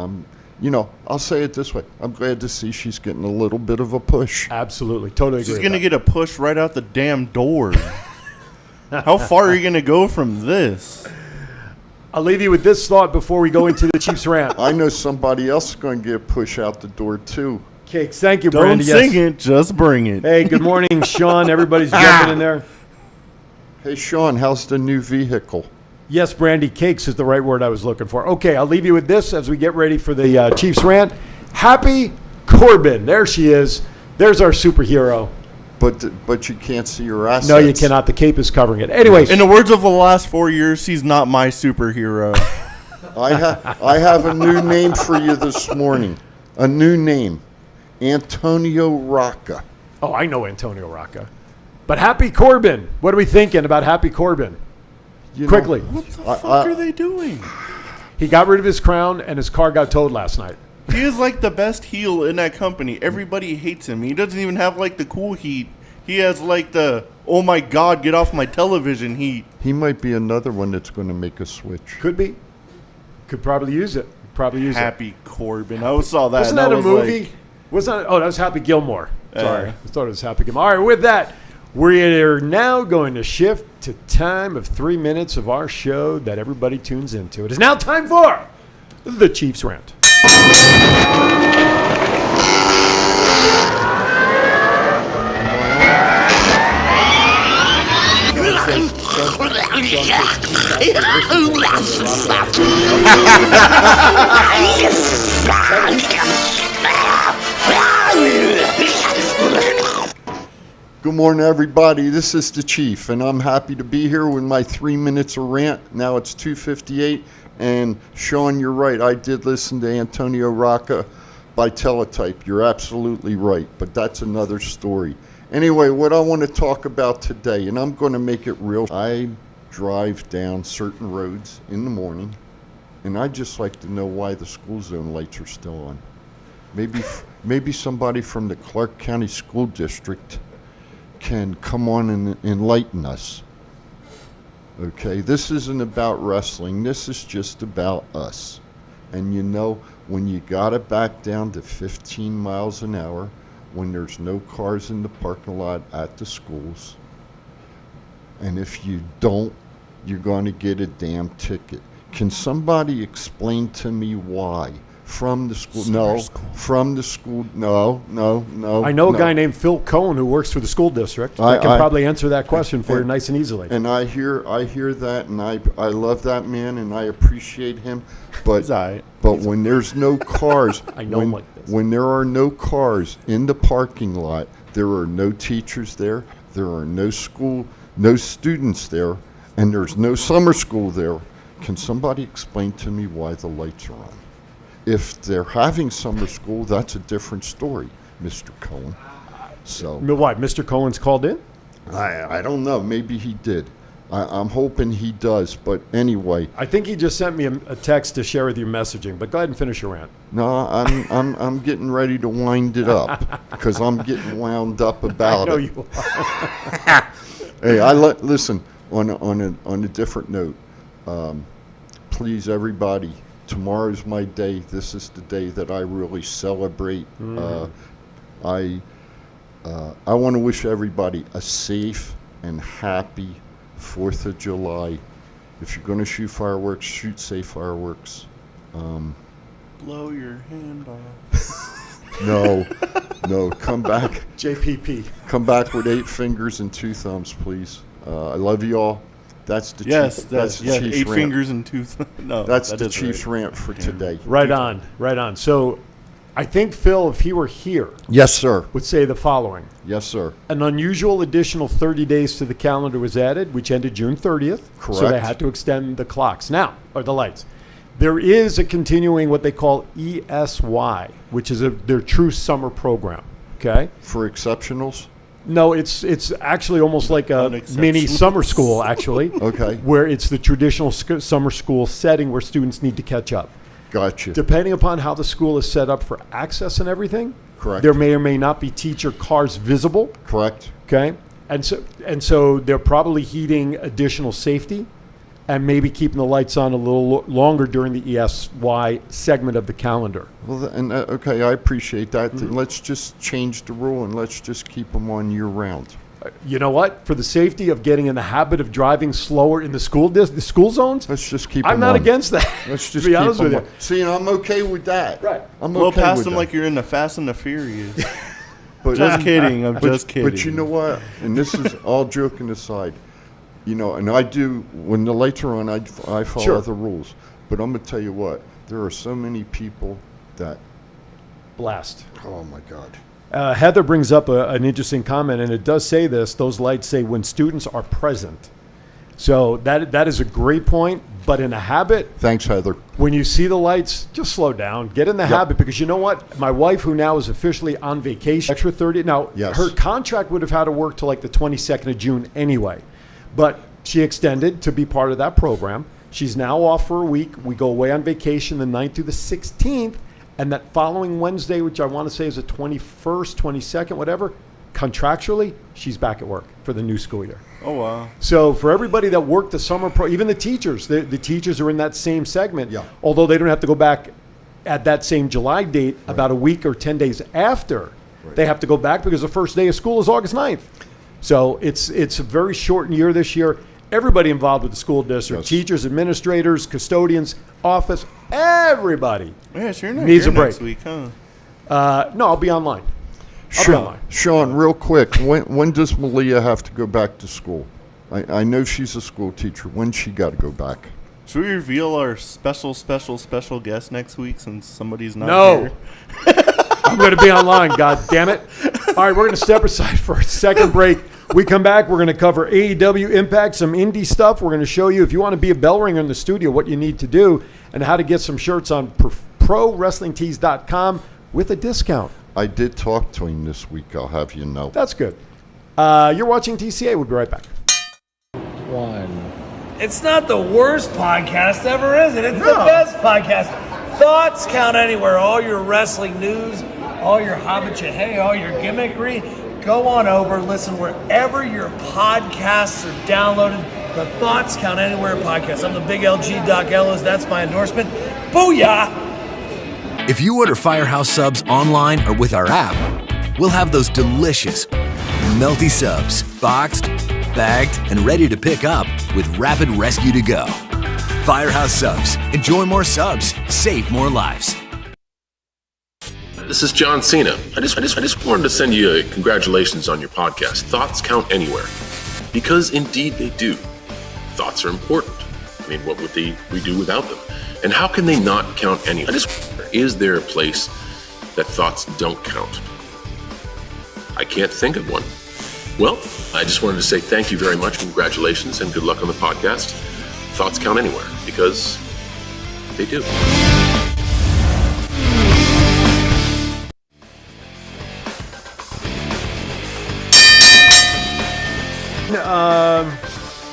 Speaker 5: I'll say it this way: I'm glad to see she's getting a little bit of a push.
Speaker 3: Absolutely. Totally agree.
Speaker 4: She's
Speaker 3: with
Speaker 4: going to
Speaker 3: that.
Speaker 4: get a push right out the damn door. How far are you going to go from this?
Speaker 3: I'll leave you with this thought before we go into the Chiefs rant.
Speaker 5: I know somebody else is going to get a push out the door too.
Speaker 3: Cakes. Thank you,
Speaker 4: Don't
Speaker 3: Brandy.
Speaker 4: sing
Speaker 3: Yes.
Speaker 4: it, just bring it.
Speaker 3: Hey, good morning, Sean. Everybody's jumping in there.
Speaker 5: Hey, Sean, how's the new vehicle?
Speaker 3: Yes, Brandy, cakes is the right word I was looking for. Okay, I'll leave you with this as we get ready for the Chiefs rant. Happy Corbin. There she is. There's our superhero.
Speaker 5: But you can't see her assets.
Speaker 3: No, you cannot. The cape is covering it. Anyway,
Speaker 4: In the words of the last 4 years, she's not my superhero.
Speaker 5: I have a new name for you this morning. A new name. Antonio Rocca.
Speaker 3: oh, I know Antonio Rocca. But Happy Corbin. What are we thinking about Happy Corbin?
Speaker 5: You know,
Speaker 3: Quickly.
Speaker 4: What the fuck are they doing?
Speaker 3: He got rid of his crown and his car got towed last night.
Speaker 4: He is like the best heel in that company. Everybody hates him. He doesn't even have like the cool heat. He has like the, oh my God, get off my television heat.
Speaker 5: He might be another one that's going to make a switch.
Speaker 3: Could be. Could probably use it. Probably use it.
Speaker 4: Happy Corbin. I saw that.
Speaker 3: Wasn't
Speaker 4: and I
Speaker 3: that a
Speaker 4: was
Speaker 3: movie?
Speaker 4: like,
Speaker 3: Wasn't that? Oh, that was Happy Gilmore. Sorry. I thought it was Happy Gilmore. All right, with that, we are now going to shift to time of 3 minutes of our show that everybody tunes into. It is now time for the Chiefs rant.
Speaker 5: Good morning, everybody. This is the Chief, and I'm happy to be here with my 3 minutes of rant. Now it's 2:58, and Sean, you're right. I did listen to Antonio Rocca by teletype. You're absolutely right, but that's another story. Anyway, what I want to talk about today, and I'm going to make it real. I drive down certain roads in the morning, and I'd just like to know why the school zone lights are still on. Maybe somebody from the Clark County School District can come on and enlighten us. Okay, this isn't about wrestling. This is just about us. And you know, when you got it back down to 15 miles an hour, when there's no cars in the parking lot at the schools, and if you don't, you're going to get a damn ticket. Can somebody explain to me why From the school. From the school. No.
Speaker 3: I know a
Speaker 5: no.
Speaker 3: guy named Phil Cohen who works for the school district that can probably answer that question for you nice and easily.
Speaker 5: And I hear that, and I love that man, and I appreciate him. But
Speaker 4: He's all right.
Speaker 5: but when there's no cars,
Speaker 3: I know him like this.
Speaker 5: when there are no cars in the parking lot, there are no teachers there, there are no students there, and there's no summer school there. Can somebody explain to me why the lights are on? If they're having summer school, that's a different story, Mr. Cohen. So
Speaker 3: What, Mr. Cohen's called in?
Speaker 5: I don't know. Maybe he did. I'm hoping he does. But anyway,
Speaker 3: I think he just sent me a text to share with you messaging, but go ahead and finish your rant.
Speaker 5: no, I'm getting ready to wind it up because I'm getting wound up about
Speaker 3: I know
Speaker 5: it.
Speaker 3: you are.
Speaker 5: Hey, listen on a different note. Please, everybody. Tomorrow's my day. This is the day that I really celebrate. I want to wish everybody a safe and happy 4th of July. If you're going to shoot fireworks, shoot safe fireworks.
Speaker 4: Blow your hand off.
Speaker 5: No, come back.
Speaker 3: JPP.
Speaker 5: Come back with 8 fingers and 2 thumbs, please. I love you all. That's the
Speaker 4: Yes,
Speaker 5: chief, that's the Chiefs
Speaker 4: 8
Speaker 5: rant.
Speaker 4: fingers and 2. No,
Speaker 5: That's
Speaker 4: that
Speaker 5: the
Speaker 4: is
Speaker 5: Chiefs
Speaker 4: right.
Speaker 5: rant for today.
Speaker 3: Right on. So I think Phil, if he were here,
Speaker 5: Yes, sir.
Speaker 3: would say the following.
Speaker 5: Yes, sir.
Speaker 3: An unusual additional 30 days to the calendar was added, which ended June 30th. So they
Speaker 5: Correct.
Speaker 3: had to extend the clocks now, or the lights. There is a continuing what they call ESY, which is their true summer program. Okay?
Speaker 5: For exceptionals.
Speaker 3: No, it's actually almost like a
Speaker 4: Unexceptional.
Speaker 3: mini summer school, actually.
Speaker 5: Okay.
Speaker 3: Where it's the traditional summer school setting where students need to catch up.
Speaker 5: Gotcha.
Speaker 3: Depending upon how the school is set up for access and everything,
Speaker 5: Correct.
Speaker 3: there may or may not be teacher cars visible.
Speaker 5: Correct.
Speaker 3: Okay, and so they're probably heeding additional safety, and maybe keeping the lights on a little longer during the ESY segment of the calendar.
Speaker 5: Well, okay, I appreciate that.
Speaker 3: Mm-hmm.
Speaker 5: Let's just change the rule and let's just keep them on year round.
Speaker 3: You know what? For the safety of getting in the habit of driving slower in the school zones,
Speaker 5: Let's just keep
Speaker 3: I'm
Speaker 5: them
Speaker 3: not
Speaker 5: on.
Speaker 3: against that.
Speaker 5: Let's
Speaker 3: to
Speaker 5: just
Speaker 3: be
Speaker 5: keep
Speaker 3: honest with
Speaker 5: them
Speaker 3: you.
Speaker 5: on. See, I'm okay with that.
Speaker 3: Right.
Speaker 5: I'm
Speaker 4: Blow
Speaker 5: okay
Speaker 4: past
Speaker 5: with
Speaker 4: them
Speaker 5: that.
Speaker 4: like you're in the Fast and the Furious.
Speaker 5: But,
Speaker 4: Just kidding. I'm just kidding.
Speaker 5: But you know what? And this is all joking aside. You know, and I do, when the lights are on, I follow
Speaker 3: Sure.
Speaker 5: the rules. But I'm going to tell you what, there are so many people that,
Speaker 3: Blast.
Speaker 5: oh my God.
Speaker 3: Heather brings up an interesting comment, and it does say this. Those lights say when students are present. So that is a great point. But in a habit,
Speaker 5: Thanks, Heather.
Speaker 3: when you see the lights, just slow down. Get in the habit, because you know what? My wife, who now is officially on vacation, extra 30. Now,
Speaker 5: Yes.
Speaker 3: her contract would have had to work till like the 22nd of June anyway. But she extended to be part of that program. She's now off for a week. We go away on vacation the 9th through the 16th. And that following Wednesday, which I want to say is the 21st, 22nd, whatever, contractually, she's back at work for the new school year.
Speaker 4: Oh, wow.
Speaker 3: So for everybody that worked the summer even the teachers, the teachers are in that same segment.
Speaker 5: Yeah.
Speaker 3: Although they don't have to go back at that same July date, about a week or 10 days after, they have to go back because the first day of school is August 9th. So it's a very shortened year this year. Everybody involved with the school district,
Speaker 5: Yes.
Speaker 3: teachers, administrators, custodians, office, everybody.
Speaker 4: Yeah, so you're not
Speaker 3: Needs
Speaker 4: here
Speaker 3: a break.
Speaker 4: next week, huh?
Speaker 3: No, I'll be online. I'll be online.
Speaker 5: Sean, real quick, when does Malia have to go back to school? I know she's a school teacher. When's she got to go back?
Speaker 4: Should we reveal our special guest next week since somebody's not
Speaker 3: No.
Speaker 4: here?
Speaker 3: I'm going to be online, God damn it. All right, we're going to step aside for a second break. We come back, we're going to cover AEW Impact, some indie stuff. We're going to show you, if you want to be a bell ringer in the studio, what you need to do and how to get some shirts on ProWrestlingTees.com with a discount.
Speaker 5: I did talk to him this week, I'll have you know.
Speaker 3: That's good. You're watching TCA. We'll be right back.
Speaker 1: It's not the worst podcast ever, is it? It's the best podcast. Thoughts count anywhere. All your wrestling news, all your hobbit-ya-hey, all your gimmickry. Go on over, listen wherever your podcasts are downloaded. The Thoughts Count Anywhere podcast. I'm the big LG Doc Ellis. That's my endorsement. Booyah!
Speaker 2: If you order Firehouse Subs online or with our app, we'll have those delicious, melty subs boxed, bagged, and ready to pick up with rapid rescue to go. Firehouse Subs. Enjoy more subs. Save more lives.
Speaker 8: this is John Cena. I just wanted to send you a congratulations on your podcast. Thoughts count anywhere. Because indeed they do. Thoughts are important. I mean, what would we do without them? And how can they not count anywhere? Is there a place that thoughts don't count? I can't think of one. Well, I just wanted to say thank you very much, congratulations, and good luck on the podcast. Thoughts count anywhere, because they do.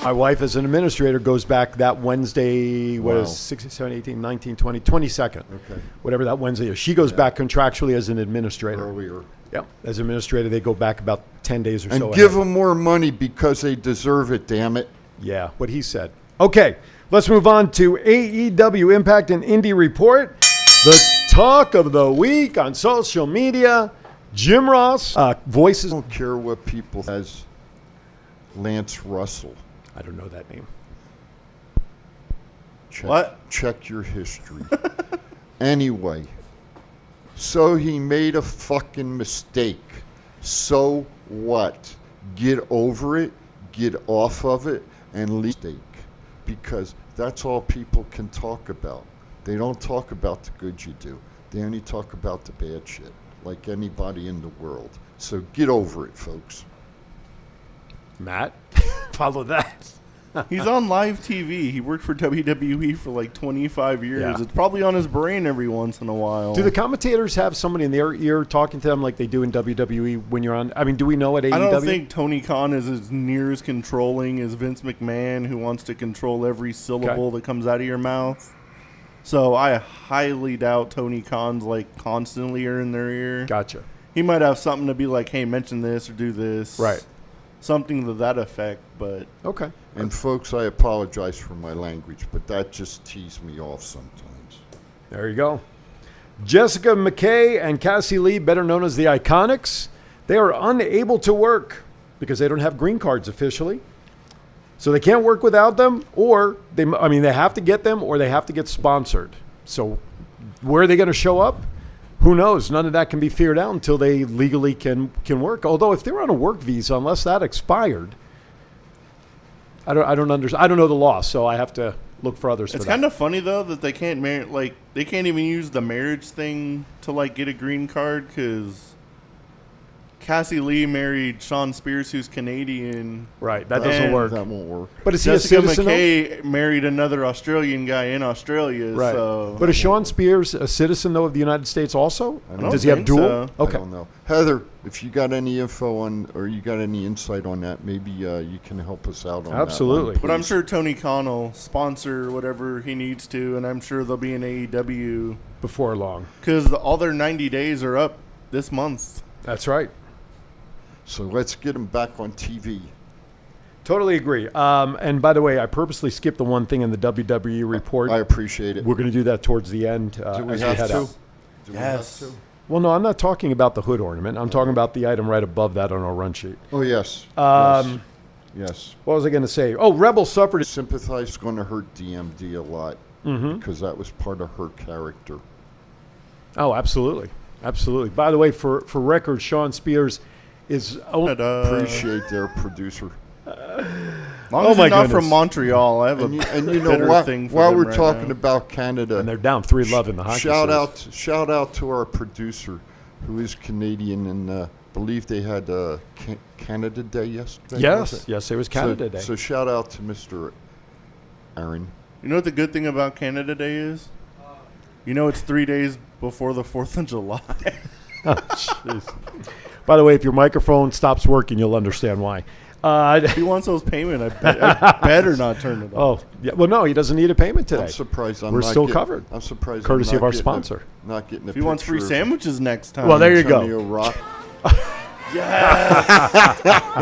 Speaker 3: My wife, as an administrator, goes back that Wednesday, what
Speaker 5: Wow.
Speaker 3: is 16, 17, 18, 19, 20, 22nd.
Speaker 5: Okay.
Speaker 3: Whatever that Wednesday is. She goes back contractually as an administrator.
Speaker 5: Earlier.
Speaker 3: Yep. As an administrator, they go back about 10 days or
Speaker 5: And
Speaker 3: so.
Speaker 5: give
Speaker 3: ahead.
Speaker 5: them more money because they deserve it, damn it.
Speaker 3: Yeah, what he said. Okay, let's move on to AEW Impact and Indie Report. The talk of the week on social media. Jim Ross, voices.
Speaker 5: I don't care what people as Lance Russell.
Speaker 3: I don't know that name.
Speaker 5: Check your history. Anyway, so he made a fucking mistake. So what? Get over it, get off of it, and leave mistake. Because that's all people can talk about. They don't talk about the good you do. They only talk about the bad shit, like anybody in the world. So get over it, folks.
Speaker 3: Matt, follow that.
Speaker 4: He's on live TV. He worked for WWE for like 25 years.
Speaker 3: Yeah.
Speaker 4: It's probably on his brain every once in a while.
Speaker 3: Do the commentators have somebody in their ear talking to them like they do in WWE when you're on? I mean, do we know at AEW?
Speaker 4: I don't think Tony Khan is as near as controlling as Vince McMahon, who wants to control every syllable that comes out of your mouth. So I highly doubt Tony Khan's like constantly in their ear.
Speaker 3: Gotcha.
Speaker 4: He might have something to be like, hey, mention this or do this.
Speaker 3: Right.
Speaker 4: Something to that effect, but...
Speaker 3: Okay.
Speaker 5: And folks, I apologize for my language, but that just teased me off sometimes.
Speaker 3: There you go. Jessica McKay and Cassie Lee, better known as the Iconics, they are unable to work because they don't have green cards officially. So they can't work without them, or they have to get them, or they have to get sponsored. So where are they going to show up? Who knows? None of that can be figured out until they legally can work. Although if they're on a work visa, unless that expired, I don't understand. I don't know the law, so I have to look for others.
Speaker 4: It's
Speaker 3: for that.
Speaker 4: kind of funny though that they can't they can't even use the marriage thing to like get a green card because Cassie Lee married Sean Spears, who's Canadian.
Speaker 3: Right, that doesn't work.
Speaker 5: That won't work.
Speaker 3: But is
Speaker 4: Jessica
Speaker 3: he a citizen?
Speaker 4: McKay married another Australian guy in Australia.
Speaker 3: Right.
Speaker 4: So
Speaker 3: But is Sean Spears a citizen, though, of the United States also?
Speaker 4: I don't
Speaker 3: Does he have
Speaker 4: think
Speaker 3: dual?
Speaker 4: so.
Speaker 5: I
Speaker 3: Okay.
Speaker 5: don't know. Heather, if you got any info on, or you got any insight on that, maybe you can help us out on
Speaker 3: Absolutely.
Speaker 5: that one,
Speaker 4: But I'm
Speaker 5: please.
Speaker 4: sure Tony Khan will sponsor whatever he needs to, and I'm sure they'll be in AEW
Speaker 3: Before long.
Speaker 4: because all their 90 days are up this month.
Speaker 3: That's right.
Speaker 5: So let's get them back on TV.
Speaker 3: Totally agree. And by the way, I purposely skipped the one thing in the WWE report.
Speaker 5: I appreciate it.
Speaker 3: We're going to do that towards the end.
Speaker 5: Do we
Speaker 3: as
Speaker 5: have
Speaker 3: head
Speaker 5: to?
Speaker 3: out.
Speaker 5: Do we
Speaker 4: Yes.
Speaker 5: have to?
Speaker 3: Well, no, I'm not talking about the hood ornament. I'm talking about the item right above that on our run sheet.
Speaker 5: Oh, yes. Yes.
Speaker 3: What was I going to say? Oh, Rebel suffered.
Speaker 5: Sympathize is going to hurt DMD a lot because that was part of her character.
Speaker 3: Oh, absolutely. Absolutely. By the way, for record, Sean Spears is...
Speaker 5: Appreciate their producer.
Speaker 4: As long
Speaker 3: Oh
Speaker 4: as
Speaker 3: my
Speaker 4: he's not
Speaker 3: goodness.
Speaker 4: from Montreal, I have
Speaker 5: And you
Speaker 4: bitter
Speaker 5: know what?
Speaker 4: thing for
Speaker 5: While
Speaker 4: them
Speaker 5: we're
Speaker 4: right
Speaker 5: talking
Speaker 4: now.
Speaker 5: about Canada,
Speaker 3: and they're down 3-love in the hockey series.
Speaker 5: shout out to our producer, who is Canadian, and believe they had Canada Day yesterday. was it?
Speaker 3: Yes, it was Canada Day.
Speaker 5: So shout out to Mr. Aaron.
Speaker 4: You know what the good thing about Canada Day is? You know it's 3 days before the 4th of July.
Speaker 3: Jeez. By the way, if your microphone stops working, you'll understand why.
Speaker 4: He wants those payment. I better not turn it off.
Speaker 3: Oh, yeah. Well, no, he doesn't need a payment today.
Speaker 5: I'm surprised
Speaker 3: We're
Speaker 5: not
Speaker 3: still
Speaker 5: getting-
Speaker 3: covered.
Speaker 5: I'm surprised.
Speaker 3: Courtesy
Speaker 5: I'm
Speaker 3: of
Speaker 5: not
Speaker 3: our
Speaker 5: getting
Speaker 3: sponsor.
Speaker 5: Not getting a
Speaker 4: If he wants free
Speaker 5: picture of
Speaker 4: sandwiches next time.
Speaker 3: Well, there you go.
Speaker 5: Antonio Rock.
Speaker 4: Did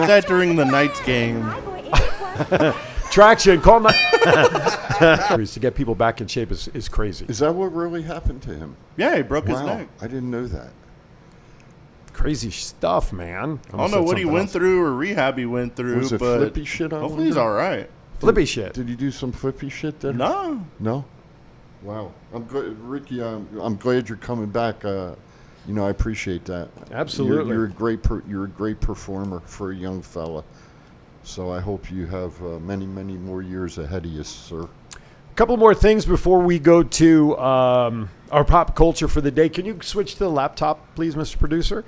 Speaker 4: that during the Knights game.
Speaker 3: Traction, call my... to get people back in shape is crazy.
Speaker 5: Is that what really happened to him?
Speaker 4: Yeah, he broke his
Speaker 5: Wow,
Speaker 4: neck.
Speaker 5: I didn't know that.
Speaker 3: Crazy stuff, man.
Speaker 4: I don't know what he went through or rehab he went through,
Speaker 5: Was it
Speaker 4: but
Speaker 5: flippy shit? I
Speaker 4: hopefully he's
Speaker 5: wonder?
Speaker 4: all right.
Speaker 3: Flippy shit.
Speaker 5: Did he do some flippy shit there?
Speaker 4: No.
Speaker 5: No. Wow. I'm glad, Ricky. I'm glad you're coming back. I appreciate that.
Speaker 3: Absolutely.
Speaker 5: You're a great performer for a young fella. So I hope you have many, many more years ahead of you, sir.
Speaker 3: A couple more things before we go to our pop culture for the day. Can you switch to the laptop, please, Mr. Producer?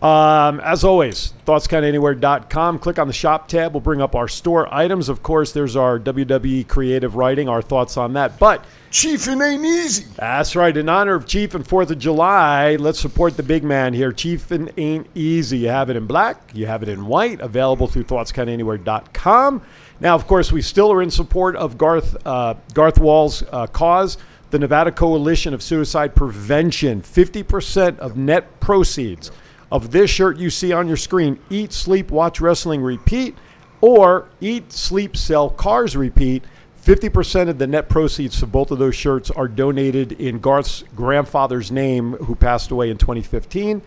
Speaker 3: As always, thoughtscountanywhere.com. Click on the shop tab. We'll bring up our store items. Of course, there's our WWE creative writing, our thoughts on that. But
Speaker 5: Chiefin' ain't easy.
Speaker 3: that's right. In honor of Chief and 4th of July, let's support the big man here. Chiefin' ain't easy. You have it in black. You have it in white. Available through thoughtscountanywhere.com. Now, of course, we still are in support of Garth Wall's cause, the Nevada Coalition of Suicide Prevention. 50% of net proceeds of this shirt you see on your screen, Eat, Sleep, Watch Wrestling, Repeat, or Eat, Sleep, Sell Cars, Repeat. 50% of the net proceeds of both of those shirts are donated in Garth's grandfather's name, who passed away in 2015.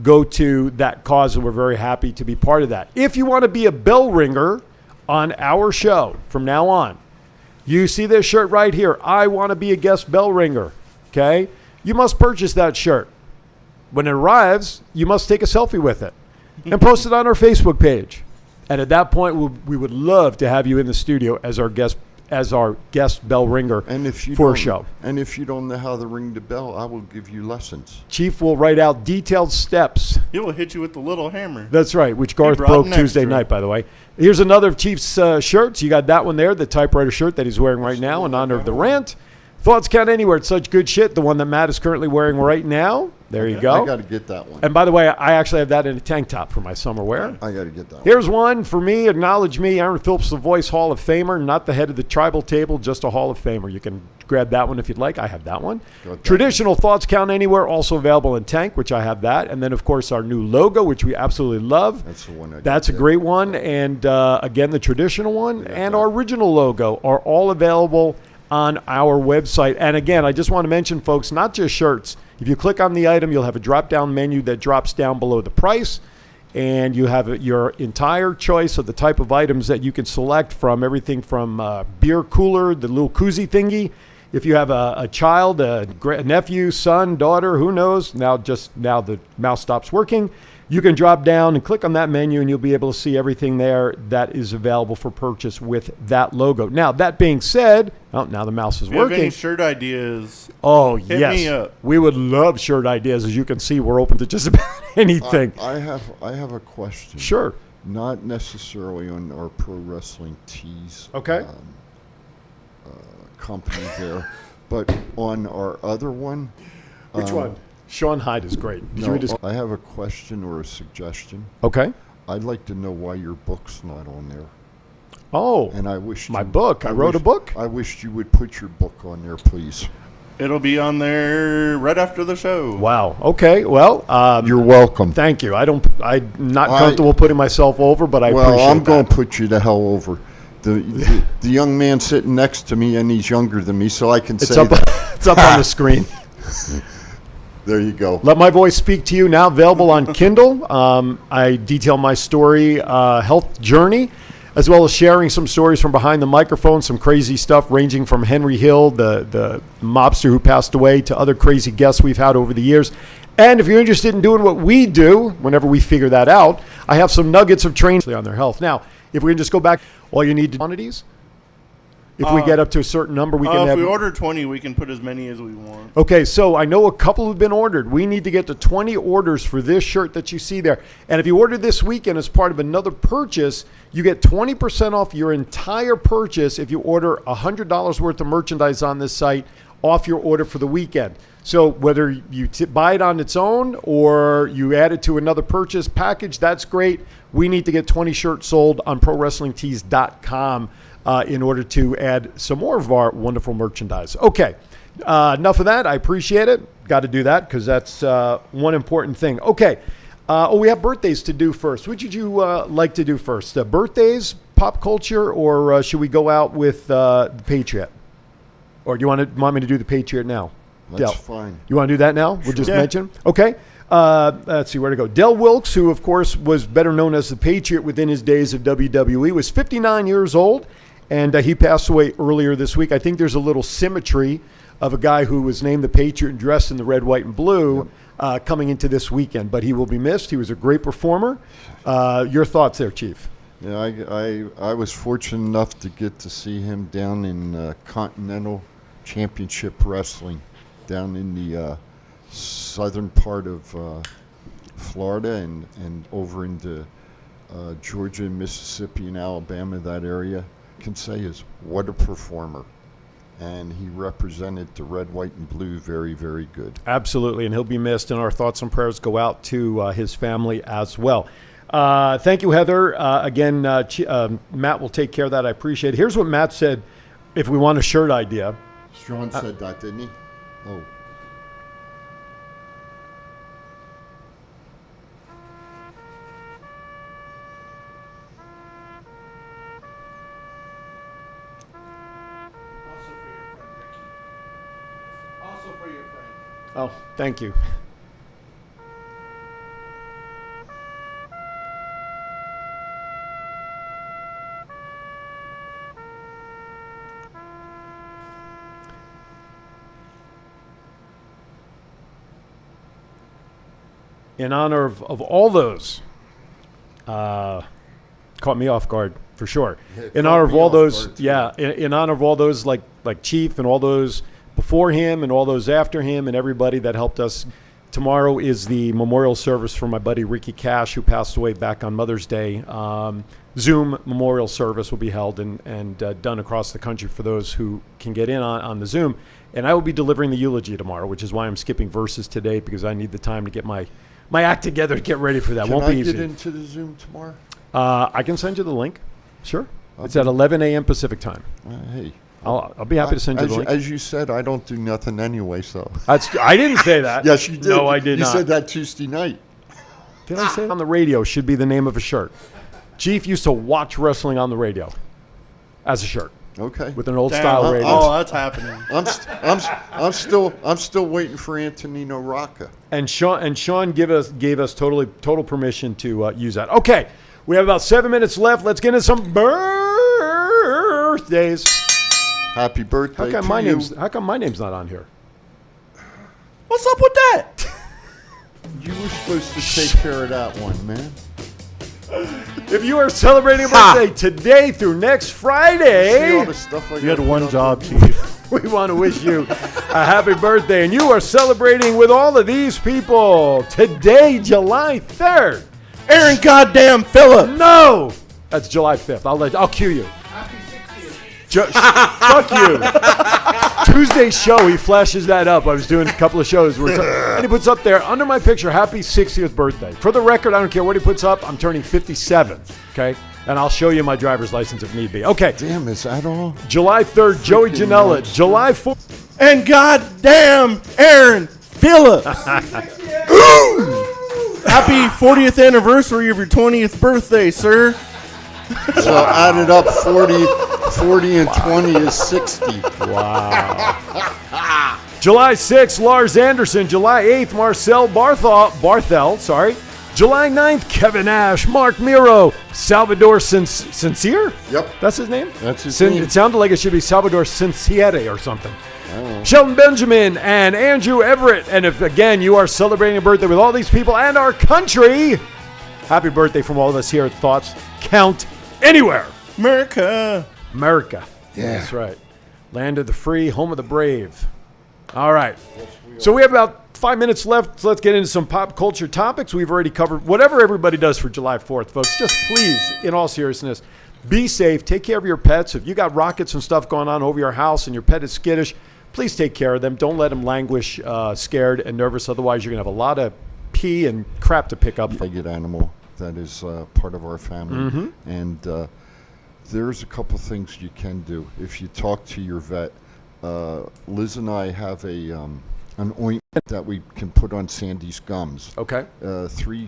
Speaker 3: Go to that cause, and we're very happy to be part of that. If you want to be a bell ringer on our show from now on, you see this shirt right here. I want to be a guest bell ringer. Okay? You must purchase that shirt. When it arrives, you must take a selfie with it and post it on our Facebook page. And at that point, we would love to have you in the studio as our guest bell ringer for a show.
Speaker 5: And if you don't know how to ring the bell, I will give you lessons.
Speaker 3: Chief will write out detailed steps.
Speaker 4: He will hit you with the little hammer.
Speaker 3: That's right, which Garth broke Tuesday night, by the way. Here's another of Chief's shirts. You got that one there, the typewriter shirt that he's wearing right now in honor of the rant. Thoughts Count Anywhere. It's such good shit. The one that Matt is currently wearing right now. There you go.
Speaker 5: I got to get that one.
Speaker 3: And by the way, I actually have that in a tank top for my summer wear.
Speaker 5: I got to get that one.
Speaker 3: Here's one for me. Acknowledge me. Aaron Phillips, the Voice Hall of Famer. Not the head of the tribal table, just a Hall of Famer. You can grab that one if you'd like. I have that one. Traditional Thoughts Count Anywhere, also available in tank, which I have that. And then, of course, our new logo, which we absolutely love.
Speaker 5: That's the one.
Speaker 3: That's a great one. And, again, the traditional one and our original logo are all available on our website. And again, I just want to mention, folks, not just shirts. If you click on the item, you'll have a drop-down menu that drops down below the price, and you have your entire choice of the type of items that you can select from, everything from beer cooler, the little koozie thingy. If you have a child, a nephew, son, daughter, who knows, now the mouse stops working, you can drop down and click on that menu, and you'll be able to see everything there that is available for purchase with that logo. Now, that being said, now the mouse is working.
Speaker 4: If you have any shirt ideas,
Speaker 3: hit
Speaker 4: me up.
Speaker 3: We would love shirt ideas. As you can see, we're open to just about anything.
Speaker 5: I have a question.
Speaker 3: Sure.
Speaker 5: Not necessarily on our Pro Wrestling Tees company there, but on our other one.
Speaker 3: Which one? Sean Hyde is great.
Speaker 5: I have a question or a suggestion.
Speaker 3: Okay.
Speaker 5: I'd like to know why your book's not on there.
Speaker 3: Oh.
Speaker 5: And I wish
Speaker 3: my book. I wrote a book.
Speaker 5: I wish you would put your book on there, please.
Speaker 4: It'll be on there right after the show.
Speaker 3: Wow. Okay. Well,
Speaker 5: you're welcome.
Speaker 3: Thank you. I'm not comfortable putting myself over, but I appreciate that.
Speaker 5: Well, I'm going to put you the hell over. The young man sitting next to me, and he's younger than me, so I can say that.
Speaker 3: It's up on the screen.
Speaker 5: There you go.
Speaker 3: Let My Voice Speak to You, now available on Kindle. I detail my story, health journey, as well as sharing some stories from behind the microphone, some crazy stuff ranging from Henry Hill, the mobster who passed away, to other crazy guests we've had over the years. And if you're interested in doing what we do, whenever we figure that out, I have some nuggets of training on their health. Now, if we can just go back, all you need to quantities. If we get up to a certain number, we can have...
Speaker 4: If we order 20, we can put as many as we want.
Speaker 3: Okay, so I know a couple have been ordered. We need to get to 20 orders for this shirt that you see there. And if you order this weekend as part of another purchase, you get 20% off your entire purchase if you order $100 worth of merchandise on this site off your order for the weekend. So whether you buy it on its own or you add it to another purchase package, that's great. We need to get 20 shirts sold on ProWrestlingTees.com. In order to add some more of our wonderful merchandise. Okay, enough of that. I appreciate it. Got to do that because that's one important thing. Okay, we have birthdays to do first. Which would you like to do first? Birthdays, pop culture, or should we go out with the Patriot? Or do you want me to do the Patriot now?
Speaker 5: That's fine.
Speaker 3: You want to do that now? We'll just mention. Okay. Let's see where to go. Del Wilkes, who of course was better known as the Patriot within his days of WWE, was 59 years old. And he passed away earlier this week. I think there's a little symmetry of a guy who was named the Patriot and dressed in the red, white, and blue coming into this weekend. But he will be missed. He was a great performer. Your thoughts there, Chief?
Speaker 5: Yeah, I was fortunate enough to get to see him down in Continental Championship Wrestling down in the southern part of Florida and over into Georgia, Mississippi, and Alabama, that area. Can say is what a performer. And he represented the red, white, and blue very, very good.
Speaker 3: Absolutely, and he'll be missed, and our thoughts and prayers go out to his family as well. Thank you, Heather. Again, Matt will take care of that. I appreciate it. Here's what Matt said if we want a shirt idea.
Speaker 5: Sean said that, didn't he? Oh.
Speaker 3: Oh, thank you. In honor of all those, caught me off guard for sure. In honor of all those, in honor of all those like Chief and all those before him and all those after him and everybody that helped us. Tomorrow is the memorial service for my buddy Ricky Cash, who passed away back on Mother's Day. Zoom memorial service will be held and done across the country for those who can get in on the Zoom. And I will be delivering the eulogy tomorrow, which is why I'm skipping verses today, because I need the time to get my act together to get ready for that. Won't be easy.
Speaker 5: Can I get into the Zoom tomorrow?
Speaker 3: I can send you the link. Sure. It's at 11 a.m. Pacific time.
Speaker 5: Hey.
Speaker 3: I'll be happy to send you the link.
Speaker 5: As you said, I don't do nothing anyway, so.
Speaker 3: I didn't say that.
Speaker 5: Yes, you did.
Speaker 3: No, I did not.
Speaker 5: You said that Tuesday night.
Speaker 3: Did I say it on the radio? Should be the name of a shirt. Chief used to watch wrestling on the radio as a shirt.
Speaker 5: Okay.
Speaker 3: With an old style radio.
Speaker 4: Oh, that's happening.
Speaker 5: I'm still waiting for Antonino Rocca.
Speaker 3: And Sean gave us total permission to use that. Okay, we have about 7 minutes left. Let's get into some birthdays.
Speaker 5: Happy birthday
Speaker 3: How come my name's not on here?
Speaker 4: What's up with that?
Speaker 5: You were supposed to take care of that one, man.
Speaker 3: If you are celebrating a birthday today through next Friday,
Speaker 5: See all the stuff
Speaker 4: You had one job, Chief.
Speaker 3: we want to wish you a happy birthday. And you are celebrating with all of these people today, July 3rd.
Speaker 4: Aaron goddamn Phillips.
Speaker 3: No! That's July 5th. I'll cue you. Fuck you. Tuesday's show, he flashes that up. I was doing a couple of shows. And he puts up there, under my picture, happy 60th birthday. For the record, I don't care what he puts up. I'm turning 57, okay? And I'll show you my driver's license if need be. Okay.
Speaker 5: Damn, is that all?
Speaker 3: July 3rd, Joey Janela. July 4th.
Speaker 4: And goddamn Aaron Phillips. Happy 40th anniversary of your 20th birthday, sir.
Speaker 5: So added up 40 and 20 is 60.
Speaker 3: Wow. July 6th, Lars Anderson. July 8th, Marcel Barthel. July 9th, Kevin Nash, Mark Miro, Salvador Sincere?
Speaker 5: Yep.
Speaker 3: That's his name?
Speaker 5: That's his name.
Speaker 3: It sounded like it should be Salvador Sincere or something. Sheldon Benjamin and Andrew Everett. And if, again, you are celebrating a birthday with all these people and our country, happy birthday from all of us here at Thoughts Count Anywhere.
Speaker 4: America.
Speaker 3: Yeah. That's right. Land of the free, home of the brave. All right. So we have about 5 minutes left. So let's get into some pop culture topics. We've already covered whatever everybody does for July 4th, folks. Just please, in all seriousness, be safe. Take care of your pets. If you got rockets and stuff going on over your house and your pet is skittish, please take care of them. Don't let them languish scared and nervous. Otherwise, you're going to have a lot of pee and crap to pick up.
Speaker 5: A good animal that is part of our family.
Speaker 3: Mm-hmm.
Speaker 5: And there's a couple things you can do. If you talk to your vet, Liz and I have an ointment that we can put on Sandy's gums.
Speaker 3: Okay.
Speaker 5: Three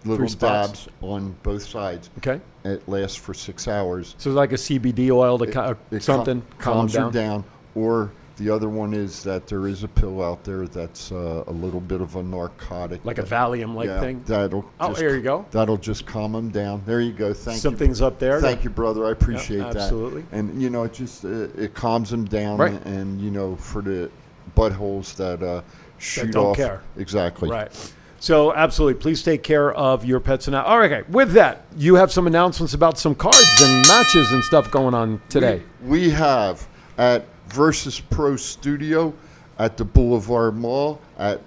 Speaker 5: little
Speaker 3: spots.
Speaker 5: dabs on both sides.
Speaker 3: Okay.
Speaker 5: It lasts for 6 hours.
Speaker 3: So like a CBD oil to something calm
Speaker 5: calms her down. Or the other one is that there is a pill out there that's a little bit of a narcotic.
Speaker 3: Like a Valium-like thing? Here you go.
Speaker 5: That'll just calm them down. There you go. Thank you.
Speaker 3: Something's up there.
Speaker 5: Thank you, brother. I appreciate that.
Speaker 3: Absolutely.
Speaker 5: And, it just it calms them down.
Speaker 3: Right.
Speaker 5: And, for the buttholes that shoot
Speaker 3: don't
Speaker 5: off.
Speaker 3: care.
Speaker 5: Exactly.
Speaker 3: Right. So absolutely, please take care of your pets. And all right, okay. With that, you have some announcements about some cards and matches and stuff going on today.
Speaker 5: We have at Versus Pro Studio at the Boulevard Mall at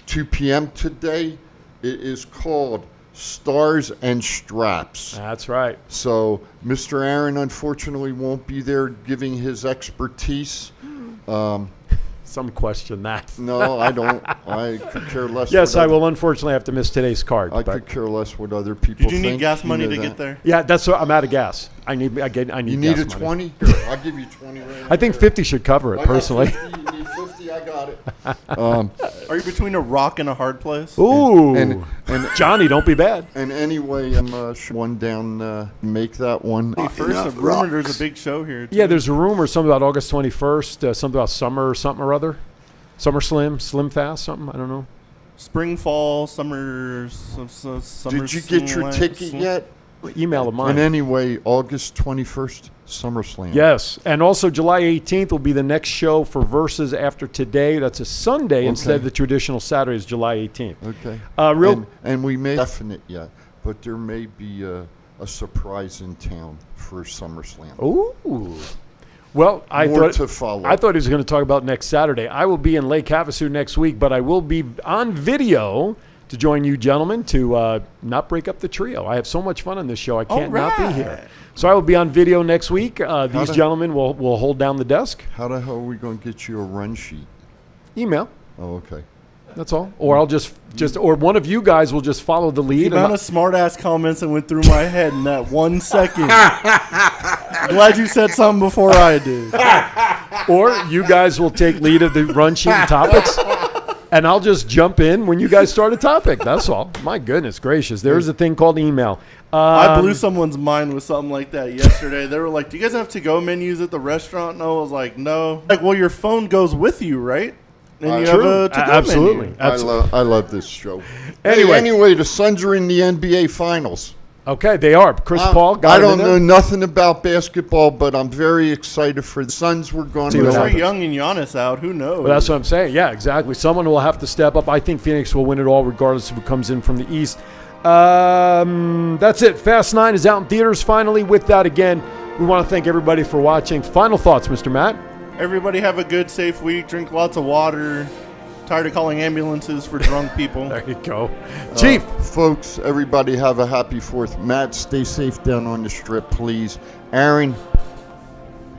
Speaker 5: 2 p.m. today. It is called Stars and Straps.
Speaker 3: That's right.
Speaker 5: So Mr. Aaron unfortunately won't be there giving his expertise.
Speaker 3: Some question that.
Speaker 5: No, I don't. I could care less.
Speaker 3: Yes,
Speaker 5: what
Speaker 3: I
Speaker 5: other-
Speaker 3: will unfortunately have to miss today's card.
Speaker 5: I
Speaker 3: but-
Speaker 5: could care less what other people
Speaker 4: Did you
Speaker 5: think.
Speaker 4: need gas money
Speaker 5: know
Speaker 4: to
Speaker 5: that.
Speaker 4: get there?
Speaker 3: Yeah, that's what I'm out of gas. I need
Speaker 5: You
Speaker 3: gas
Speaker 5: need a
Speaker 3: money.
Speaker 5: 20? Here, I'll give you 20 right
Speaker 3: I think 50 should cover it, personally.
Speaker 5: 50, you need 50, I got it.
Speaker 4: Are you between a rock and a hard place?
Speaker 3: Ooh.
Speaker 5: And
Speaker 3: Johnny, don't be bad.
Speaker 5: And anyway, I'm one down, make that one.
Speaker 4: First, a rumor there's a big show here. Too.
Speaker 3: Yeah, there's a rumor, something about August 21st, something about summer or something or other. Summer Slim Fast, something, I don't know.
Speaker 4: Spring, fall, summer. Summer.
Speaker 5: Did you get your ticket yet?
Speaker 3: Email of mine.
Speaker 5: And anyway, August 21st, SummerSlam.
Speaker 3: Yes, and also July 18th will be the next show for Versus after today. That's a Sunday instead of the traditional Saturday is July 18th.
Speaker 5: Okay. And we may definite yet, but there may be a surprise in town for SummerSlam.
Speaker 3: Ooh. Well, I
Speaker 5: More
Speaker 3: thought
Speaker 5: to follow.
Speaker 3: I thought he was going to talk about next Saturday. I will be in Lake Havasu next week, but I will be on video to join you gentlemen to not break up the trio. I have so much fun on this show. I can't not be here. So I will be on video next week. These gentlemen will hold down the desk.
Speaker 5: How the hell are we going to get you a run sheet?
Speaker 3: Email.
Speaker 5: Oh, okay.
Speaker 3: That's all. Or I'll just or one of you guys will just follow the lead.
Speaker 4: The amount of smart-ass comments that went through my head in that 1 second. Glad you said something before I did.
Speaker 3: Or you guys will take lead of the run sheet and topics, and I'll just jump in when you guys start a topic. That's all. My goodness gracious. There is a thing called email.
Speaker 4: I blew someone's mind with something like that yesterday. They were like, do you guys have to-go menus at the restaurant? And I was like, no. Like, well, your phone goes with you, right? And you have a to-go
Speaker 3: Absolutely.
Speaker 4: menu.
Speaker 5: I love this show.
Speaker 3: Anyway.
Speaker 5: Anyway, the Suns are in the NBA Finals.
Speaker 3: Okay, they are. Chris Paul got
Speaker 5: I
Speaker 3: it in
Speaker 5: don't
Speaker 3: there.
Speaker 5: know nothing about basketball, but I'm very excited for the Suns. We're going
Speaker 3: See what
Speaker 5: to
Speaker 3: happens.
Speaker 4: Trae Young and Giannis out. Who knows?
Speaker 3: Well, that's what I'm saying. Yeah, exactly. Someone will have to step up. I think Phoenix will win it all regardless of who comes in from the East. That's it. Fast 9 is out in theaters finally. With that, again, we want to thank everybody for watching. Final thoughts, Mr. Matt?
Speaker 4: Everybody have a good, safe week. Drink lots of water. Tired of calling ambulances for drunk people.
Speaker 3: There you go. Chief.
Speaker 5: Folks, everybody have a happy 4th. Matt, stay safe down on the strip, please. Aaron,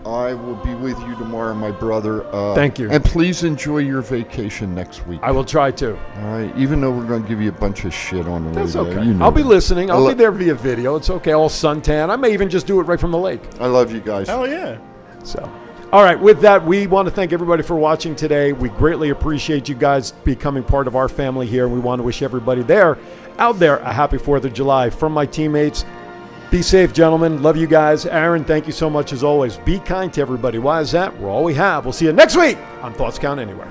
Speaker 5: I will be with you tomorrow, my brother.
Speaker 3: Thank you.
Speaker 5: And please enjoy your vacation next week.
Speaker 3: I will try to.
Speaker 5: All right, even though we're going to give you a bunch of shit on the
Speaker 3: That's
Speaker 5: radio.
Speaker 3: okay.
Speaker 5: You know
Speaker 3: I'll be
Speaker 5: that.
Speaker 3: listening. I'll be there via video. It's okay. All suntan. I may even just do it right from the lake.
Speaker 5: I love you guys.
Speaker 4: Hell yeah.
Speaker 3: So, all right. With that, we want to thank everybody for watching today. We greatly appreciate you guys becoming part of our family here, and we want to wish everybody out there, a happy 4th of July. From my teammates, be safe, gentlemen. Love you guys. Aaron, thank you so much as always. Be kind to everybody. Why is that? We're all we have. We'll see you next week on Thoughts Count Anywhere.